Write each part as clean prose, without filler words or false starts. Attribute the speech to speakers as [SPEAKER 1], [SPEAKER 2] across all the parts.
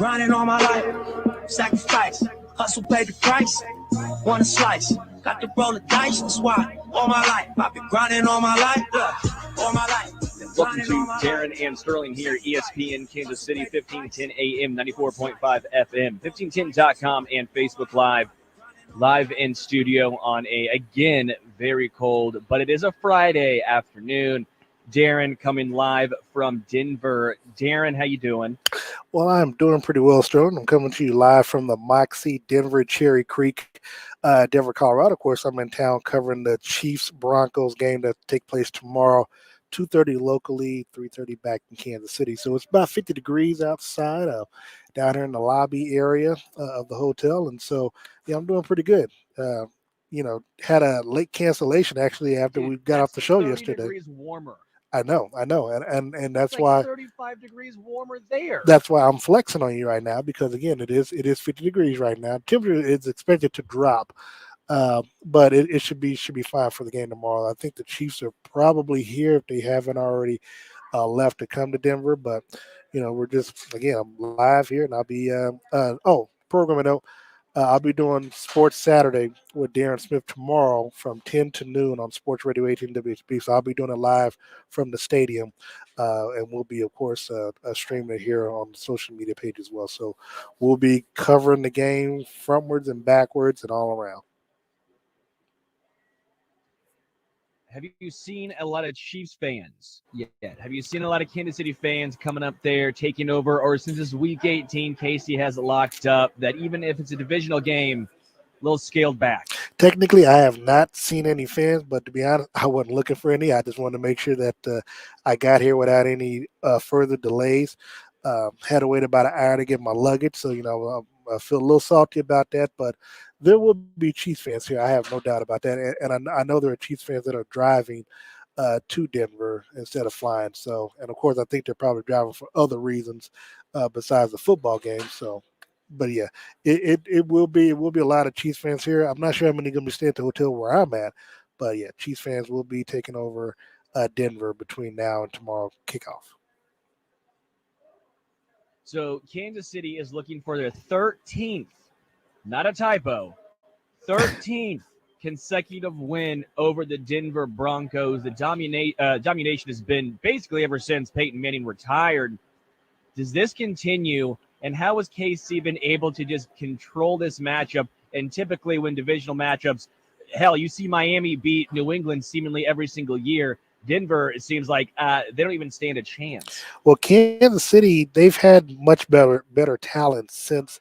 [SPEAKER 1] grinding all my life. Sacrifice, hustle paid the price. Want a slice, got to roll the dice. That's why all my life I've been grinding all my life. All my life.
[SPEAKER 2] Welcome to Darren and Sterling here, ESPN Kansas City, 1510 AM, 94.5 FM, 1510.com, and Facebook Live in studio on a, again, very cold, but it is a Friday afternoon. Darren coming live from Denver. Darren, how you doing?
[SPEAKER 3] Well, I'm doing pretty well, Sterling. I'm coming to you live from the Moxy Denver Cherry Creek, Denver, Colorado. Of course, I'm in town covering the Chiefs-Broncos game that take place tomorrow, 2:30 locally, 3:30 back in Kansas City. So it's about 50 degrees outside down here in the lobby area of the hotel. And so, yeah, I'm doing pretty good. Had a late cancellation actually after we got off the show
[SPEAKER 2] 30
[SPEAKER 3] yesterday.
[SPEAKER 2] Degrees warmer.
[SPEAKER 3] I know, and that's
[SPEAKER 2] like
[SPEAKER 3] why
[SPEAKER 2] 35 degrees warmer there.
[SPEAKER 3] That's why I'm flexing on you right now, because again, it is 50 degrees right now. Temperature is expected to drop, but it should be fine for the game tomorrow. I think the Chiefs are probably here if they haven't already left to come to Denver. But we're just, again, I'm live here, and I'll be programming note. I'll be doing Sports Saturday with Darren Smith tomorrow from 10 to noon on Sports Radio 18 WHB. So I'll be doing it live from the stadium, and we'll be, of course, streaming it here on the social media page as well. So we'll be covering the game frontwards and backwards and all around.
[SPEAKER 2] Have you seen a lot of Chiefs fans yet? Have you seen a lot of Kansas City fans coming up there, taking over? Or since it's week 18, Casey has it locked up that even if it's a divisional game, a little scaled back? Technically,
[SPEAKER 3] I have not seen any fans, but to be honest, I wasn't looking for any. I just wanted to make sure that I got here without any further delays. Had to wait about an hour to get my luggage, so I feel a little salty about that, but there will be Chiefs fans here. I have no doubt about that, and I know there are Chiefs fans that are driving to Denver instead of flying. So, and of course, I think they're probably driving for other reasons besides the football game. So, but yeah, it will be a lot of Chiefs fans here. I'm not sure how many going to be staying at the hotel where I'm at, but yeah, Chiefs fans will be taking over Denver between now and tomorrow kickoff.
[SPEAKER 2] So Kansas City is looking for their 13th, not a typo, 13th consecutive win over the Denver Broncos. The domination has been basically ever since Peyton Manning retired. Does this continue? And how has KC been able to just control this matchup? And typically when divisional matchups, hell, you see Miami beat New England seemingly every single year. Denver, it seems like they don't even stand a chance.
[SPEAKER 3] Well, Kansas City, they've had much better talent since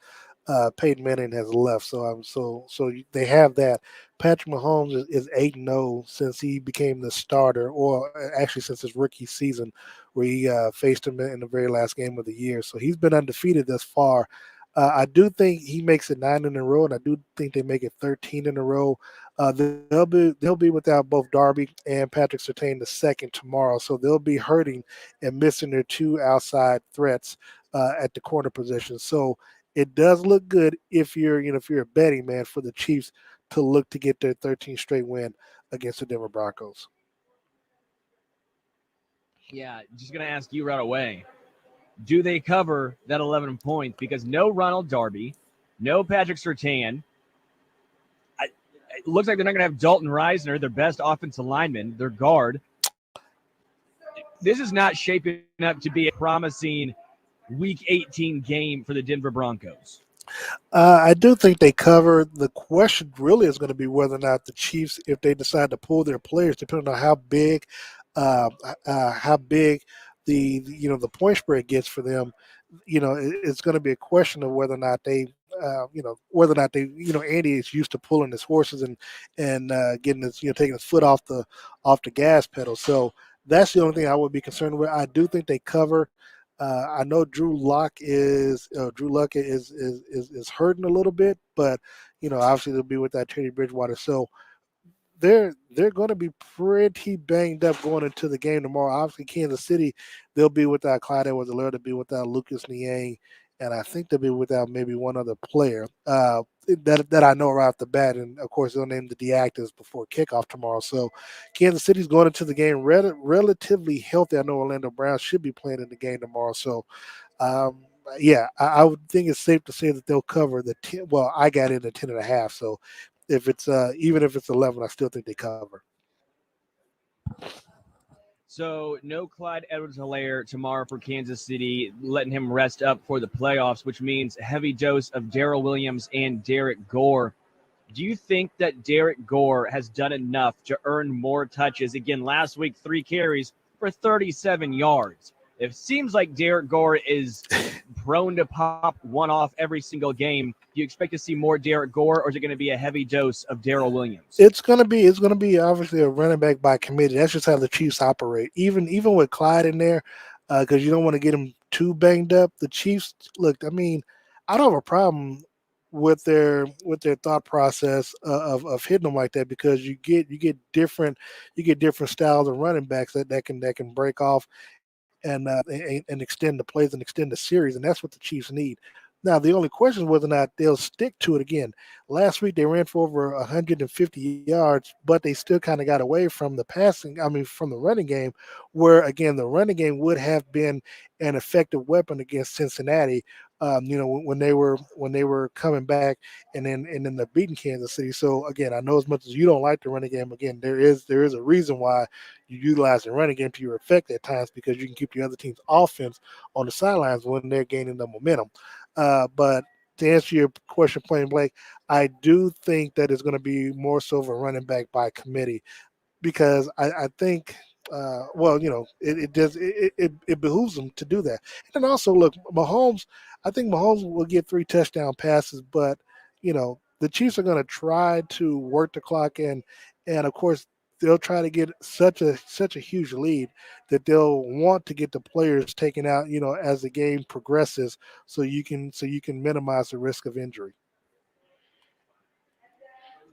[SPEAKER 3] Peyton Manning has left. So they have that. Patrick Mahomes is 8-0 since he became the starter, or actually since his rookie season, where he faced him in the very last game of the year. So he's been undefeated thus far. I do think he makes it 9 in a row, and I do think they make it 13 in a row. They'll be without both Darby and Patrick Surtain the second tomorrow, so they'll be hurting and missing their two outside threats at the corner position. So it does look good if you're a betting man for the Chiefs to look to get their 13th straight win against the Denver Broncos.
[SPEAKER 2] Yeah, just gonna ask you right away. Do they cover that 11 points? Because no Ronald Darby, no Patrick Surtain. It looks like they're not going to have Dalton Reisner, their best offensive lineman, their guard. This is not shaping up to be a promising Week 18 game for the Denver Broncos.
[SPEAKER 3] I do think they cover. The question really is going to be whether or not the Chiefs, if they decide to pull their players, depending on how big the point spread gets for them. It's going to be a question of whether or not they. Andy is used to pulling his horses and getting his, taking his foot off the gas pedal. So that's the only thing I would be concerned with. I do think they cover. I know Drew Lock is hurting a little bit, but obviously they'll be without Teddy Bridgewater. So they're going to be pretty banged up going into the game tomorrow. Obviously, Kansas City, they'll be without Clyde Edwards-Helaire, they'll be without Lucas Niang, and I think they'll be without maybe one other player that I know right off the bat. And, of course, they'll name the deactives before kickoff tomorrow. So Kansas City's going into the game relatively healthy. I know Orlando Brown should be playing in the game tomorrow. So yeah, I would think it's safe to say that they'll cover the 10. Well, I got it at 10.5. So if it's even if it's 11, I still think they cover.
[SPEAKER 2] So no Clyde Edwards-Helaire tomorrow for Kansas City, letting him rest up for the playoffs, which means a heavy dose of Darrell Williams and Derek Gore. Do you think that Derek Gore has done enough to earn more touches? Again, last week, 3 carries for 37 yards. It seems like Derek Gore is prone to pop one off every single game. Do you expect to see more Derek Gore, or is it going to be a heavy dose of Darrell Williams?
[SPEAKER 3] It's gonna be obviously a running back by committee. That's just how the Chiefs operate. Even with Clyde in there, because you don't want to get him too banged up. The Chiefs look. I mean, I don't have a problem with their thought process of hitting them like that because you get different styles of running backs that can break off and extend the plays and extend the series, and that's what the Chiefs need. Now, the only question is whether or not they'll stick to it again. Last week they ran for over 150 yards, but they still kind of got away from the passing. I mean, from the running game, where again the running game would have been an effective weapon against Cincinnati. When they were coming back and then the beating Kansas City. So again, I know as much as you don't like the running game, again there is a reason why you utilize the running game to your effect at times because you can keep the other team's offense on the sidelines when they're gaining the momentum. But to answer your question plain blank, I do think that it's going to be more so of a running back by committee because I think, it does it behooves them to do that. And then also, look, Mahomes. I think Mahomes will get 3 touchdown passes, but the Chiefs are going to try to work the clock and of course they'll try to get such a huge lead that they'll want to get the players taken out, as the game progresses, so you can minimize the risk of injury.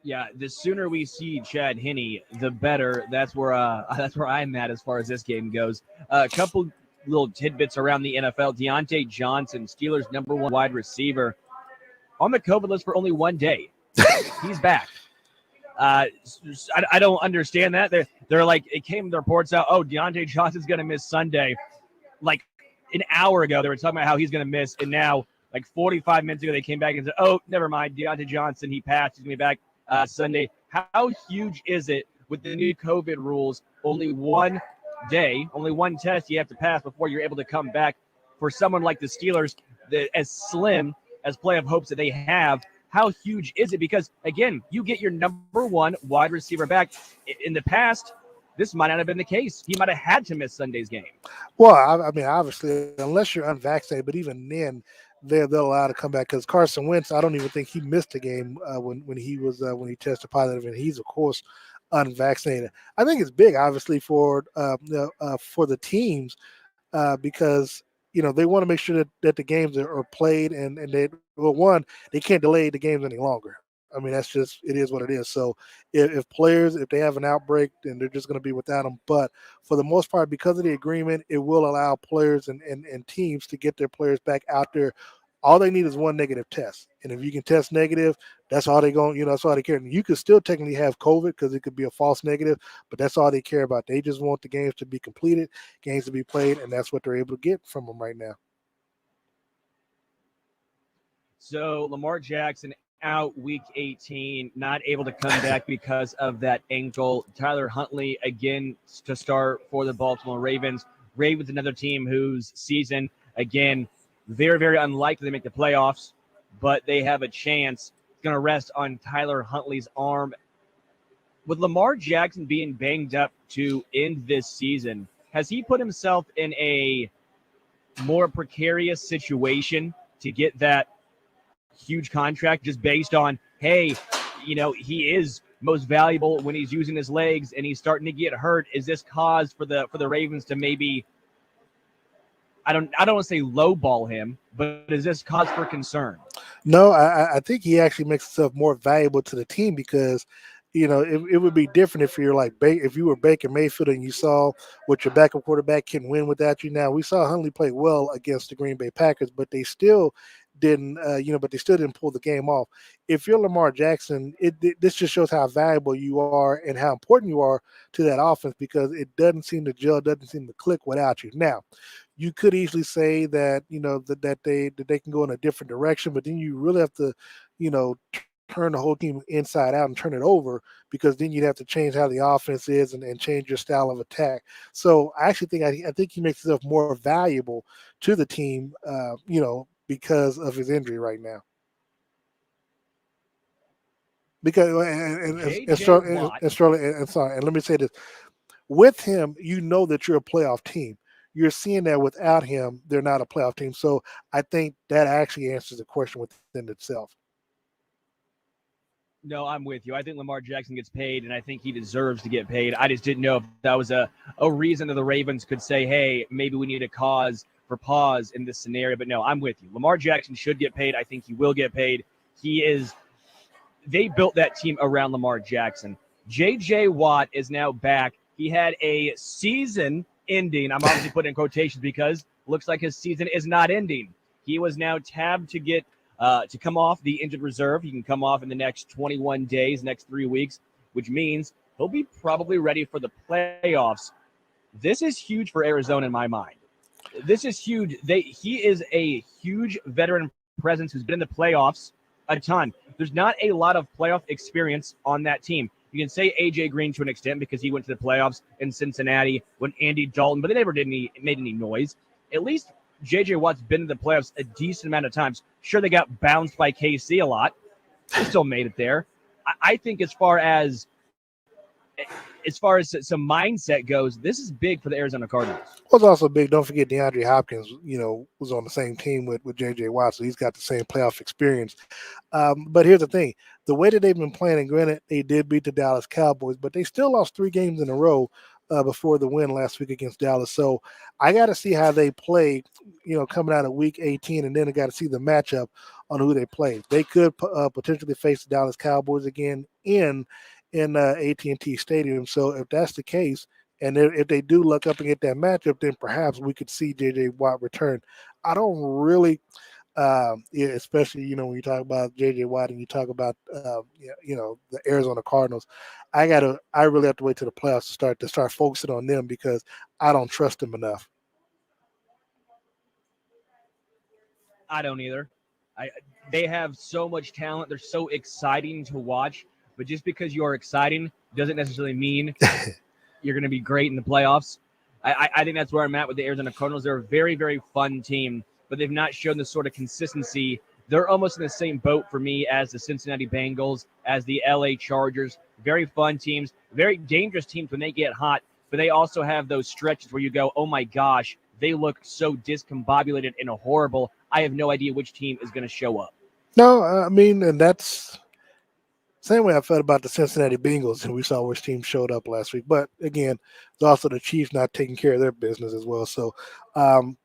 [SPEAKER 2] Yeah, the sooner we see Chad Henne, the better. That's where I'm at as far as this game goes. A couple little tidbits around the NFL. Deontay Johnson, Steelers' #1 wide receiver, on the COVID list for only 1 day. He's back. I don't understand that. They're like, it came the reports out. Oh, Deontay Johnson's going to miss Sunday. Like an hour ago, they were talking about how he's going to miss, and now like 45 minutes ago, they came back and said, "Oh, never mind. Deontay Johnson, he passed. He's going to be back Sunday." How huge is it with the new COVID rules? Only 1 day, only one test you have to pass before you're able to come back. For someone like the Steelers, as slim as play of hopes that they have, how huge is it? Because again, you get your #1 wide receiver back. In the past, this might not have been the case. He might have had to miss Sunday's game.
[SPEAKER 3] Well, I mean, obviously, unless you're unvaccinated, but even then, they're allowed to come back because Carson Wentz, I don't even think he missed a game when he tested positive, and he's of course unvaccinated. I think it's big, obviously, for the teams because they want to make sure that the games are played and they well one they can't delay the games any longer. I mean that's just it is what it is. So if players if they have an outbreak then they're just going to be without them. But for the most part, because of the agreement, it will allow players and teams to get their players back out there. All they need is one negative test, and if you can test negative, that's all they going. That's all they care. And you could still technically have COVID because it could be a false negative, but that's all they care about. They just want the games to be completed, games to be played, and that's what they're able to get from them right now.
[SPEAKER 2] So Lamar Jackson out week 18, not able to come back because of that ankle. Tyler Huntley again to start for the Baltimore Ravens. Ravens, another team whose season, again, very, very unlikely to make the playoffs, but they have a chance. It's going to rest on Tyler Huntley's arm. With Lamar Jackson being banged up to end this season, has he put himself in a more precarious situation to get that huge contract just based on, hey, he is most valuable when he's using his legs and he's starting to get hurt? Is this cause for the Ravens to maybe, I don't want to say lowball him, but is this cause for concern?
[SPEAKER 3] No, I think he actually makes himself more valuable to the team because, it would be different if you're like if you were Baker Mayfield and you saw what your backup quarterback can win without you. Now we saw Huntley play well against the Green Bay Packers, but they still didn't pull the game off. If you're Lamar Jackson, this just shows how valuable you are and how important you are to that offense because it doesn't seem to gel, doesn't seem to click without you. Now, you could easily say that that they can go in a different direction, but then you really have to, turn the whole team inside out and turn it over, because then you'd have to change how the offense is, and change your style of attack. So I actually think I think he makes himself more valuable to the team, because of his injury right now. Because
[SPEAKER 2] J.J. Watt.
[SPEAKER 3] sorry, and let me say this: with him, you know that you're a playoff team. You're seeing that without him, they're not a playoff team. So I think that actually answers the question within itself.
[SPEAKER 2] No, I'm with you. I think Lamar Jackson gets paid, and I think he deserves to get paid. I just didn't know if that was a reason that the Ravens could say, hey, maybe we need a cause for pause in this scenario. But no, I'm with you. Lamar Jackson should get paid. I think he will get paid. They built that team around Lamar Jackson. J.J. Watt is now back. He had a season ending. I'm obviously putting in quotations because looks like his season is not ending. He was now tabbed to come off the injured reserve. He can come off in the next 21 days, next 3 weeks, which means he'll be probably ready for the playoffs. This is huge for Arizona in my mind. This is huge. He is a huge veteran presence who's been in the playoffs a ton. There's not a lot of playoff experience on that team. You can say A.J. Green to an extent because he went to the playoffs in Cincinnati when Andy Dalton, but they never made any noise. At least J.J. Watt's been in the playoffs a decent amount of times. Sure, they got bounced by KC a lot. They still made it there. I think as far as some mindset goes, this is big for the Arizona Cardinals.
[SPEAKER 3] Was also big. Don't forget DeAndre Hopkins, was on the same team with J.J. Watt, so he's got the same playoff experience. But here's the thing. The way that they've been playing, and granted, they did beat the Dallas Cowboys, but they still lost 3 games in a row before the win last week against Dallas. So I got to see how they play, coming out of week 18, and then I got to see the matchup on who they play. They could potentially face the Dallas Cowboys again in AT&T Stadium. So if that's the case, and if they do look up and get that matchup, then perhaps we could see J.J. Watt return. I don't really, especially when you talk about J.J. Watt and you talk about the Arizona Cardinals. I really have to wait till the playoffs to start focusing on them, because I don't trust them enough.
[SPEAKER 2] I don't either. They have so much talent. They're so exciting to watch. But just because you are exciting doesn't necessarily mean you're going to be great in the playoffs. I think that's where I'm at with the Arizona Cardinals. They're a very, very fun team, but they've not shown the sort of consistency. They're almost in the same boat for me as the Cincinnati Bengals, as the LA Chargers. Very fun teams, very dangerous teams when they get hot, but they also have those stretches where you go, oh my gosh, they look so discombobulated and horrible. I have no idea which team is going to show up.
[SPEAKER 3] No, I mean, and that's same way I felt about the Cincinnati Bengals, and we saw which team showed up last week. But again, it's also the Chiefs not taking care of their business as well. So,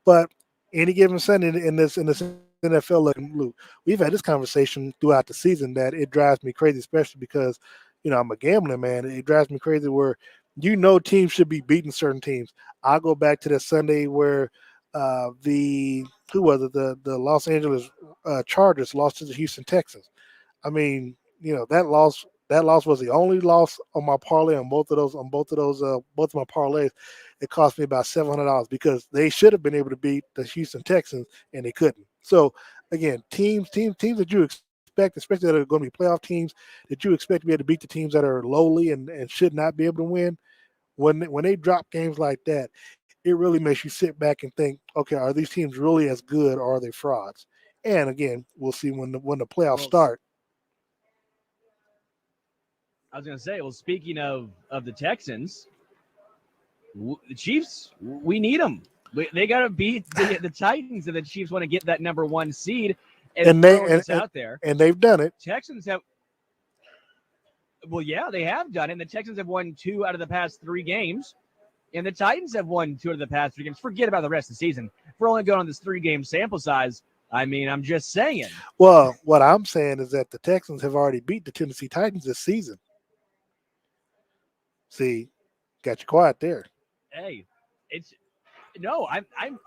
[SPEAKER 3] but any given Sunday in this NFL, look, we've had this conversation throughout the season that it drives me crazy, especially because I'm a gambling man. It drives me crazy where teams should be beating certain teams. I'll go back to that Sunday where the Los Angeles Chargers lost to the Houston Texans. I mean, that loss was the only loss on my parlay on both of my parlays. It cost me about $700 because they should have been able to beat the Houston Texans and they couldn't. So again, teams that you expect, especially that are going to be playoff teams, that you expect to be able to beat the teams that are lowly and should not be able to win. When they drop games like that, it really makes you sit back and think, okay, are these teams really as good or are they frauds? And again, we'll see when the playoffs start.
[SPEAKER 2] I was going to say, well, speaking of the Texans, the Chiefs, we need them. They got to beat the Titans, and the Chiefs want to get that number 1 seed. And out there,
[SPEAKER 3] and they've done it.
[SPEAKER 2] Texans have. Well, yeah, they have done it. And the Texans have won 2 out of the past 3 games, and the Titans have won 2 out of the past 3 games. Forget about the rest of the season. If we're only going on this 3-game sample size, I mean, I'm just saying.
[SPEAKER 3] Well, what I'm saying is that the Texans have already beat the Tennessee Titans this season. See, got you quiet there.
[SPEAKER 2] Hey,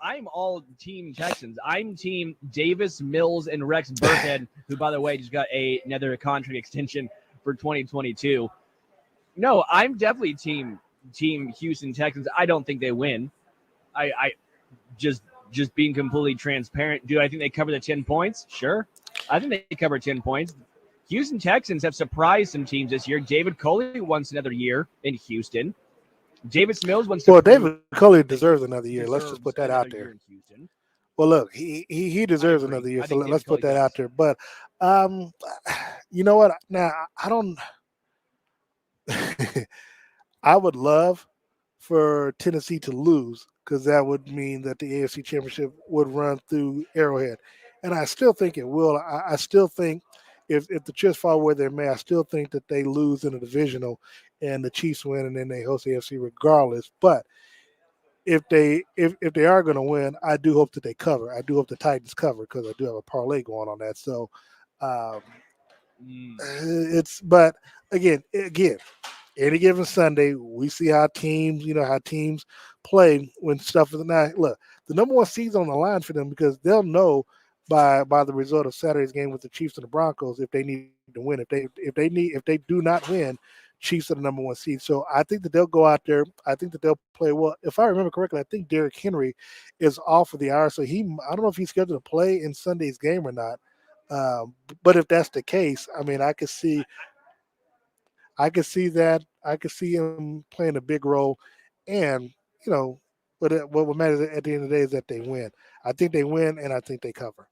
[SPEAKER 2] I'm all team Texans. I'm team Davis, Mills, and Rex Burkhead, who, by the way, just got another contract extension for 2022. No, I'm definitely team Houston Texans. I don't think they win. just being completely transparent. Do I think they cover the 10 points? Sure. I think they cover 10 points. Houston Texans have surprised some teams this year. David Coley wants another year in Houston. Davis Mills wants to
[SPEAKER 3] Well, David Coley deserves another year. Let's just put that out there.
[SPEAKER 2] In Houston.
[SPEAKER 3] Well, look, he deserves another year, so let's put that out there. But you know what? Now I don't. I would love for Tennessee to lose because that would mean that the AFC Championship would run through Arrowhead, and I still think it will. I still think if the chips fall where they may, I still think that they lose in the divisional, and the Chiefs win, and then they host the AFC regardless. But if they are going to win, I do hope that they cover. I do hope the Titans cover because I do have a parlay going on that. So but again, any given Sunday, we see how teams play when stuff is not. Look, the number one seed's on the line for them because they'll know by the result of Saturday's game with the Chiefs and the Broncos if they need to win. If they do not win, Chiefs are the number one seed. So I think that they'll go out there. I think that they'll play well. If I remember correctly, I think Derrick Henry is off for the hour. So I don't know if he's scheduled to play in Sunday's game or not. But if that's the case, I mean, I could see that. I could see him playing a big role. And, but what matters at the end of the day is that they win. I think they win, and I think they cover.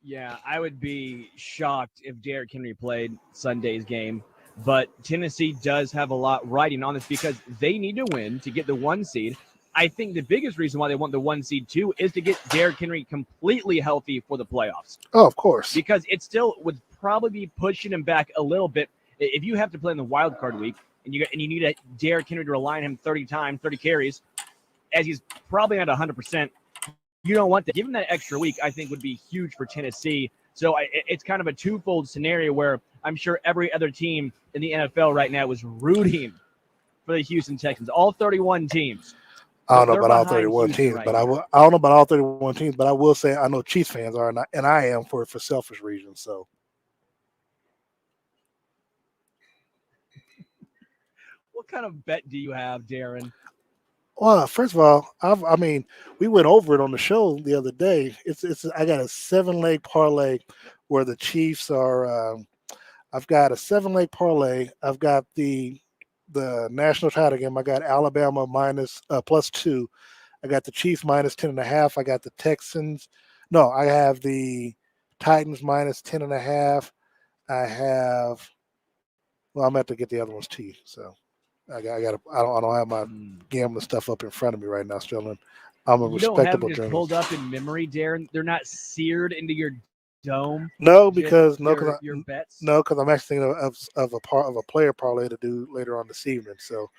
[SPEAKER 2] Yeah, I would be shocked if Derrick Henry played Sunday's game. But Tennessee does have a lot riding on this because they need to win to get the 1 seed. I think the biggest reason why they want the 1 seed too is to get Derrick Henry completely healthy for the playoffs.
[SPEAKER 3] Oh, of course.
[SPEAKER 2] Because it still would probably be pushing him back a little bit. If you have to play in the wild card week and you need Derrick Henry to rely on him 30 carries, as he's probably not 100%, you don't want that. Giving that extra week, I think, would be huge for Tennessee. So it's kind of a twofold scenario where I'm sure every other team in the NFL right now is rooting for the Houston Texans. All 31 teams.
[SPEAKER 3] I don't know about all 31 teams, but I don't know about all 31 teams, but I will say I know Chiefs fans are, and I am for selfish reasons. So,
[SPEAKER 2] what kind of bet do you have, Darren?
[SPEAKER 3] Well, first of all, we went over it on the show the other day. I got a 7-leg parlay where the Chiefs are. I've got a 7-leg parlay. I've got the national title game. I got Alabama +2. I got the Chiefs -10.5. I got the Texans. No, I have the Titans -10.5. I have. Well, I'm going to have to get the other ones to you. So I don't have my gambling stuff up in front of me right now, Sterling. I'm a respectable journalist.
[SPEAKER 2] Pulled up in memory, Darren. They're not seared into your dome.
[SPEAKER 3] No, because
[SPEAKER 2] your bets.
[SPEAKER 3] No, because I'm actually thinking of a player parlay to do later on this evening. So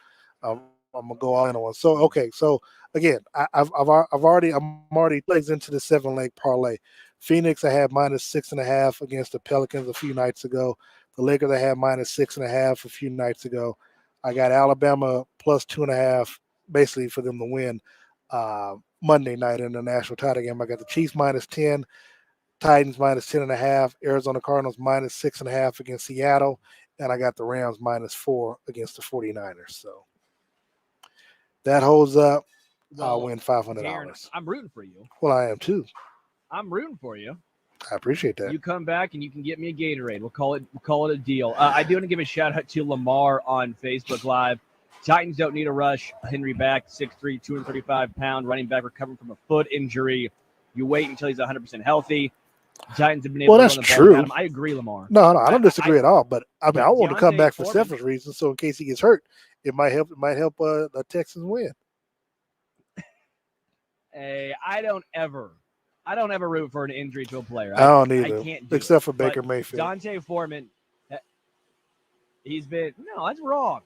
[SPEAKER 3] I'm gonna go all in on one. So okay, so again, I'm already legs into the 7-leg parlay. Phoenix, I had -6.5 against the Pelicans a few nights ago. The Lakers, I had -6.5 a few nights ago. I got Alabama +2.5, basically for them to win Monday night in the national title game. I got the Chiefs -10, Titans -10.5, Arizona Cardinals -6.5 against Seattle, and I got the Rams -4 against the 49ers. So that holds up. I'll win $500.
[SPEAKER 2] Darren, I'm rooting for you.
[SPEAKER 3] Well, I am too.
[SPEAKER 2] I'm rooting for you.
[SPEAKER 3] I appreciate that.
[SPEAKER 2] You come back and you can get me a Gatorade. We'll call it a deal. I do want to give a shout out to Lamar on Facebook Live. Titans don't need a rush. Henry back, 6'3", 235-pound running back recovering from a foot injury. You wait until he's 100% healthy. Titans have been able to run the ball.
[SPEAKER 3] That's true.
[SPEAKER 2] I agree, Lamar.
[SPEAKER 3] No, I don't disagree at all. But I want to come back for selfish reasons. So in case he gets hurt, it might help. It might help the Texans win.
[SPEAKER 2] Hey, I don't ever root for an injury to a player.
[SPEAKER 3] I don't either,
[SPEAKER 2] I can't do
[SPEAKER 3] except
[SPEAKER 2] it.
[SPEAKER 3] for Baker
[SPEAKER 2] But
[SPEAKER 3] Mayfield.
[SPEAKER 2] Dante Foreman, no, that's wrong.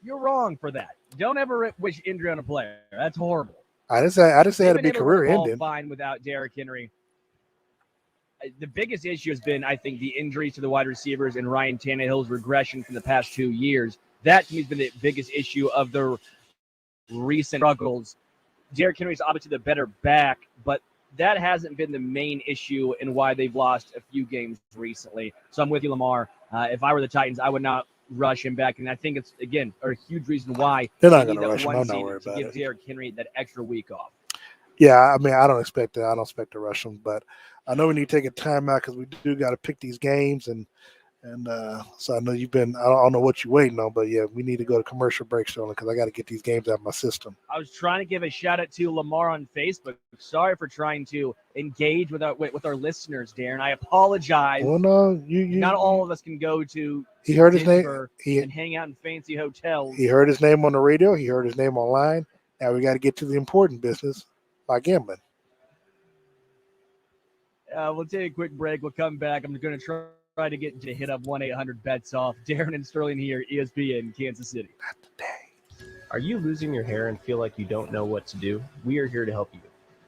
[SPEAKER 2] You're wrong for that. Don't ever wish injury on a player. That's horrible.
[SPEAKER 3] I didn't say it had to be career ending.
[SPEAKER 2] Fine without Derrick Henry. The biggest issue has been, I think, the injuries to the wide receivers and Ryan Tannehill's regression from the past 2 years. That to me has been the biggest issue of their recent struggles. Derrick Henry's obviously the better back, but that hasn't been the main issue in why they've lost a few games recently. So I'm with you, Lamar. If I were the Titans, I would not rush him back. And I think it's, again, a huge reason why
[SPEAKER 3] They're not
[SPEAKER 2] they
[SPEAKER 3] going
[SPEAKER 2] need
[SPEAKER 3] to
[SPEAKER 2] that
[SPEAKER 3] rush him.
[SPEAKER 2] one
[SPEAKER 3] I'm not
[SPEAKER 2] seed
[SPEAKER 3] worried
[SPEAKER 2] to
[SPEAKER 3] about
[SPEAKER 2] give
[SPEAKER 3] it.
[SPEAKER 2] Derrick Henry that extra week off.
[SPEAKER 3] Yeah, I mean, I don't expect that. I don't expect to rush him, but I know we need to take a timeout because we do got to pick these games, and so I know you've been. I don't know what you're waiting on, but yeah, we need to go to commercial break soon because I got to get these games out of my system.
[SPEAKER 2] I was trying to give a shout out to Lamar on Facebook. Sorry for trying to engage with our listeners, Darren. I apologize.
[SPEAKER 3] Well, no,
[SPEAKER 2] Not all of us can go to
[SPEAKER 3] he heard his
[SPEAKER 2] Denver
[SPEAKER 3] name.
[SPEAKER 2] and hang out in fancy hotels.
[SPEAKER 3] He heard his name on the radio. He heard his name online. Now we got to get to the important business by gambling.
[SPEAKER 2] We'll take a quick break. We'll come back. I'm going to try to get to hit up 1-800-BETS-OFF. Darren and Sterling here, ESPN, Kansas City.
[SPEAKER 3] Not today.
[SPEAKER 4] Are you losing your hair and feel like you don't know what to do? We are here to help you.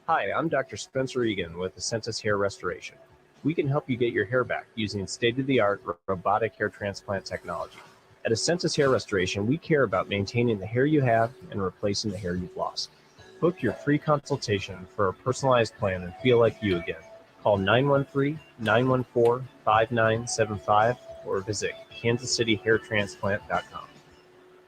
[SPEAKER 4] Hi, I'm Dr. Spencer Egan with Ascentus Hair Restoration. We can help you get your hair back using state-of-the-art robotic hair transplant technology. At Ascentus Hair Restoration, we care about maintaining the hair you have and replacing the hair you've lost. Book your free consultation for a personalized plan and feel like you again. Call 913-914-5975 or visit kansascityhairtransplant.com.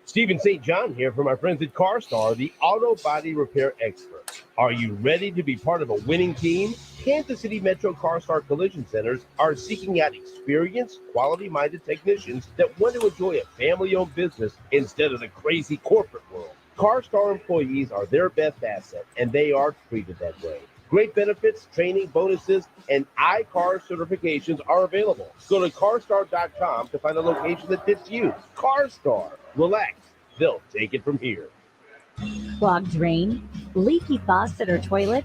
[SPEAKER 5] Stephen St. John here from our friends at CarStar, the auto body repair experts. Are you ready to be part of a winning team? Kansas City Metro CarStar Collision Centers are seeking out experienced, quality-minded technicians that want to enjoy a family-owned business instead of the crazy corporate world. CarStar employees are their best asset, and they are treated that way. Great benefits, training, bonuses, and iCar certifications are available. Go to carstar.com to find a location that fits you. CarStar. Relax. They'll take it from here.
[SPEAKER 6] Clogged drain, leaky faucet or toilet,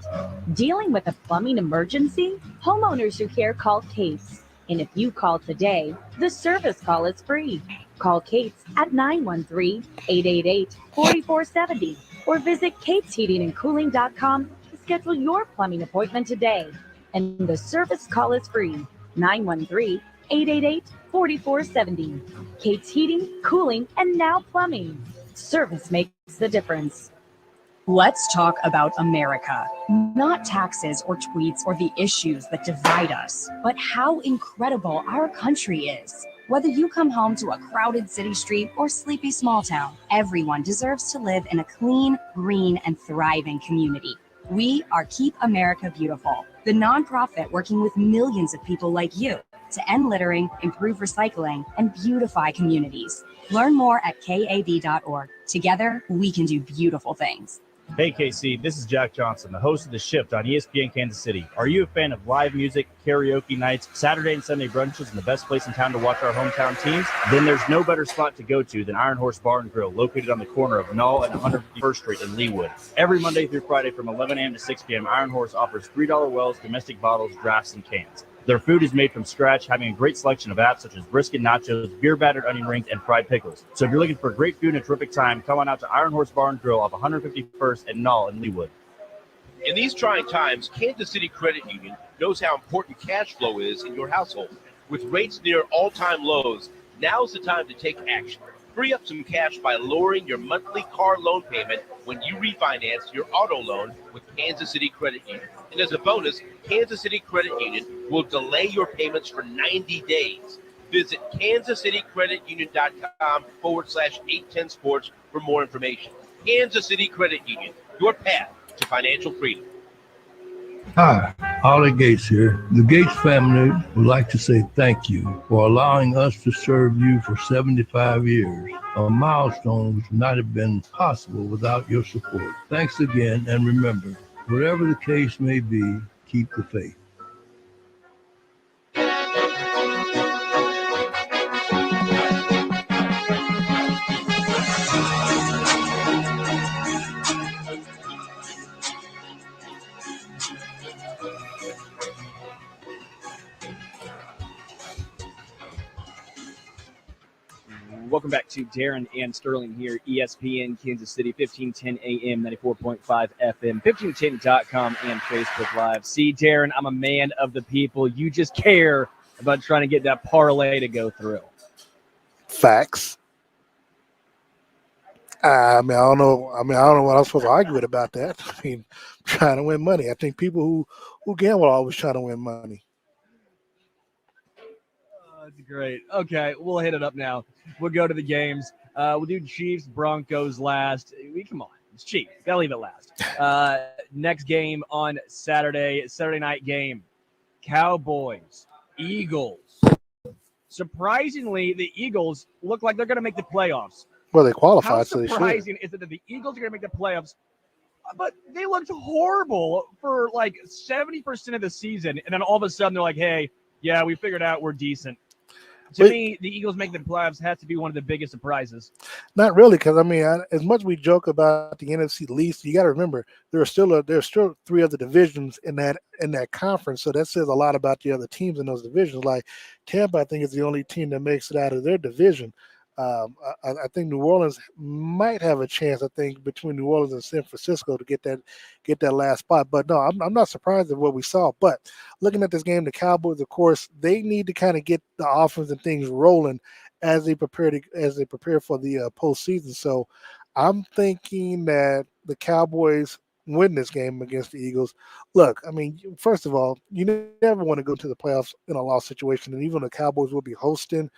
[SPEAKER 6] dealing with a plumbing emergency? Homeowners who care call Kate's. And if you call today, the service call is free. Call Kate's at 913-888-4470 or visit katesheatingandcooling.com to schedule your plumbing appointment today. And the service call is free. 913-888-4470. Kate's Heating, Cooling, and now Plumbing. Service makes the difference.
[SPEAKER 7] Let's talk about America. Not taxes or tweets or the issues that divide us, but how incredible our country is. Whether you come home to a crowded city street or sleepy small town, everyone deserves to live in a clean, green, and thriving community. We are Keep America Beautiful, the nonprofit working with millions of people like you to end littering, improve recycling, and beautify communities. Learn more at kab.org. Together, we can do beautiful things.
[SPEAKER 8] Hey KC, this is Jack Johnson, the host of The Shift on ESPN Kansas City. Are you a fan of live music, karaoke nights, Saturday and Sunday brunches, and the best place in town to watch our hometown teams? Then there's no better spot to go to than Iron Horse Bar and Grill, located on the corner of Null and 151st Street in Leawood. Every Monday through Friday from 11 a.m. to 6 p.m., Iron Horse offers $3 wells, domestic bottles, drafts, and cans. Their food is made from scratch, having a great selection of apps such as brisket nachos, beer-battered onion rings, and fried pickles. So if you're looking for great food and a terrific time, come on out to Iron Horse Bar and Grill off 151st and Null in Leawood.
[SPEAKER 5] In these trying times, Kansas City Credit Union knows how important cash flow is in your household. With rates near all-time lows, now's the time to take action. Free up some cash by lowering your monthly car loan payment when you refinance your auto loan with Kansas City Credit Union. And as a bonus, Kansas City Credit Union will delay your payments for 90 days. Visit kansascitycreditunion.com/810sports for more information. Kansas City Credit Union, your path to financial freedom.
[SPEAKER 9] Hi, Ollie Gates here. The Gates family would like to say thank you for allowing us to serve you for 75 years, a milestone which would not have been possible without your support. Thanks again, and remember, whatever the case may be, keep the faith.
[SPEAKER 2] Welcome back to Darren and Sterling here, ESPN Kansas City, 1510 AM, 94.5 FM, 1510.com, and Facebook Live. See, Darren, I'm a man of the people. You just care about trying to get that parlay to go through.
[SPEAKER 3] Facts. I don't know what I'm supposed to argue with about that. I mean, trying to win money. I think people who gamble are always trying to win money.
[SPEAKER 2] It's a Great. Okay, we'll hit it up now. We'll go to the games. We'll do Chiefs Broncos last. Come on, it's Chiefs. Gotta leave it last. Next game on Saturday night game. Cowboys, Eagles. Surprisingly, the Eagles look like they're going to make the playoffs.
[SPEAKER 3] Well, they qualified,
[SPEAKER 2] How
[SPEAKER 3] so they should.
[SPEAKER 2] surprising is it that the Eagles are going to make the playoffs? But they looked horrible for like 70% of the season, and then all of a sudden they're like, "Hey, yeah, we figured out we're decent." To me, the Eagles making the playoffs has to be one of the biggest surprises.
[SPEAKER 3] Not really, because I mean, as much we joke about the NFC least, you got to remember there's still three other divisions in that conference, so that says a lot about the other teams in those divisions. Like Tampa, I think is the only team that makes it out of their division. I think New Orleans might have a chance. I think between New Orleans and San Francisco to get that last spot. But no, I'm not surprised at what we saw. But looking at this game, the Cowboys, of course, they need to kind of get the offense and things rolling as they prepare for the postseason. So I'm thinking that the Cowboys win this game against the Eagles. Look, I mean, first of all, you never want to go to the playoffs in a loss situation, and even the Cowboys will be hosting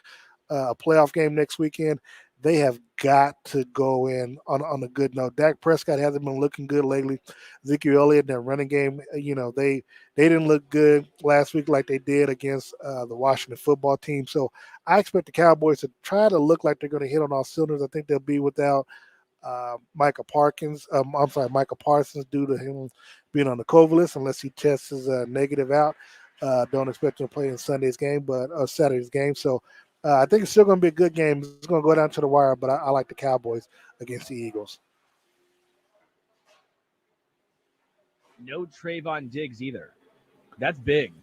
[SPEAKER 3] a playoff game next weekend. They have got to go in on a good note. Dak Prescott hasn't been looking good lately. Ezekiel Elliott, their running game, they didn't look good last week like they did against the Washington football team. So I expect the Cowboys to try to look like they're going to hit on all cylinders. I think they'll be without Michael Parsons due to him being on the COVID list unless he tests his negative out. Don't expect him to play in Saturday's game. So I think it's still going to be a good game. It's going to go down to the wire, but I like the Cowboys against the Eagles.
[SPEAKER 2] No Trayvon Diggs either. That's big.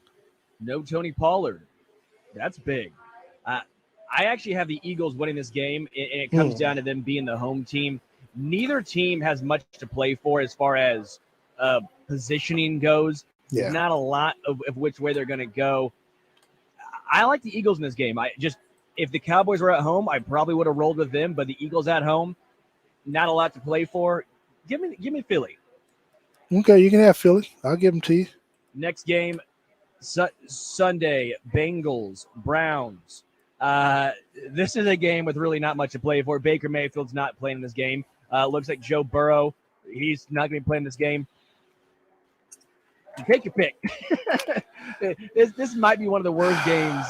[SPEAKER 2] No Tony Pollard. That's big. I actually have the Eagles winning this game, and it comes down to them being the home team. Neither team has much to play for as far as positioning goes.
[SPEAKER 3] Yeah.
[SPEAKER 2] There's not a lot of which way they're going to go. I like the Eagles in this game. If the Cowboys were at home, I probably would have rolled with them, but the Eagles at home, not a lot to play for. Give me Philly.
[SPEAKER 3] Okay, you can have Philly. I'll give them to you.
[SPEAKER 2] Next game, Sunday, Bengals, Browns. This is a game with really not much to play for. Baker Mayfield's not playing in this game. Looks like Joe Burrow, he's not going to be playing this game. Take your pick. This might be one of the worst games,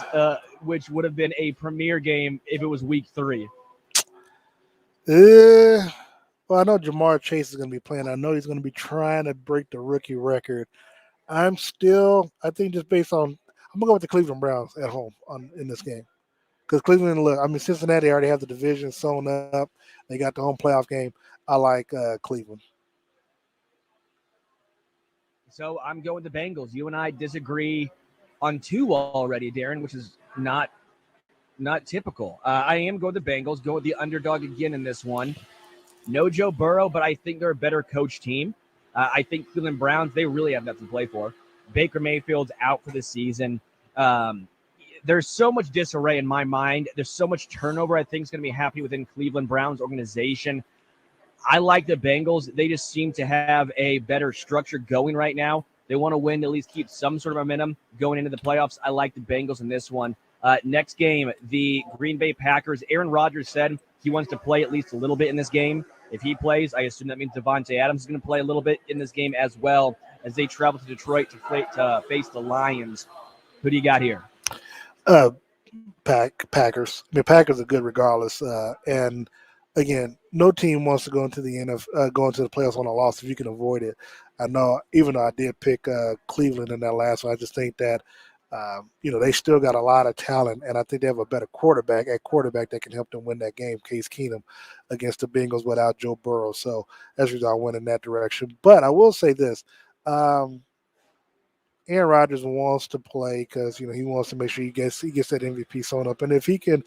[SPEAKER 2] which would have been a premier game if it was week 3.
[SPEAKER 3] Well, I know Jamar Chase is going to be playing. I know he's going to be trying to break the rookie record. I think just based on, I'm going to go with the Cleveland Browns at home in this game. Because Cleveland, Cincinnati already have the division sewn up. They got the home playoff game. I like Cleveland.
[SPEAKER 2] So I'm going the Bengals. You and I disagree on 2 already, Darren, which is not typical. I am going the Bengals, go with the underdog again in this one. No Joe Burrow, but I think they're a better coach team. I think Cleveland Browns, they really have nothing to play for. Baker Mayfield's out for the season. There's so much disarray in my mind. There's so much turnover I think is going to be happening within Cleveland Browns organization. I like the Bengals. They just seem to have a better structure going right now. They want to win, at least keep some sort of momentum going into the playoffs. I like the Bengals in this one. Next game, the Green Bay Packers. Aaron Rodgers said he wants to play at least a little bit in this game. If he plays, I assume that means Devontae Adams is going to play a little bit in this game as well as they travel to Detroit to face the Lions. Who do you got here?
[SPEAKER 3] Packers. Packers are good regardless. And again, no team wants to go into the playoffs on a loss if you can avoid it. I know, even though I did pick Cleveland in that last one, I just think that they still got a lot of talent, and I think they have a better quarterback that can help them win that game, Case Keenum, against the Bengals without Joe Burrow. So as a result, I went in that direction. But I will say this. Aaron Rodgers wants to play because he wants to make sure he gets that MVP sewn up, and if he can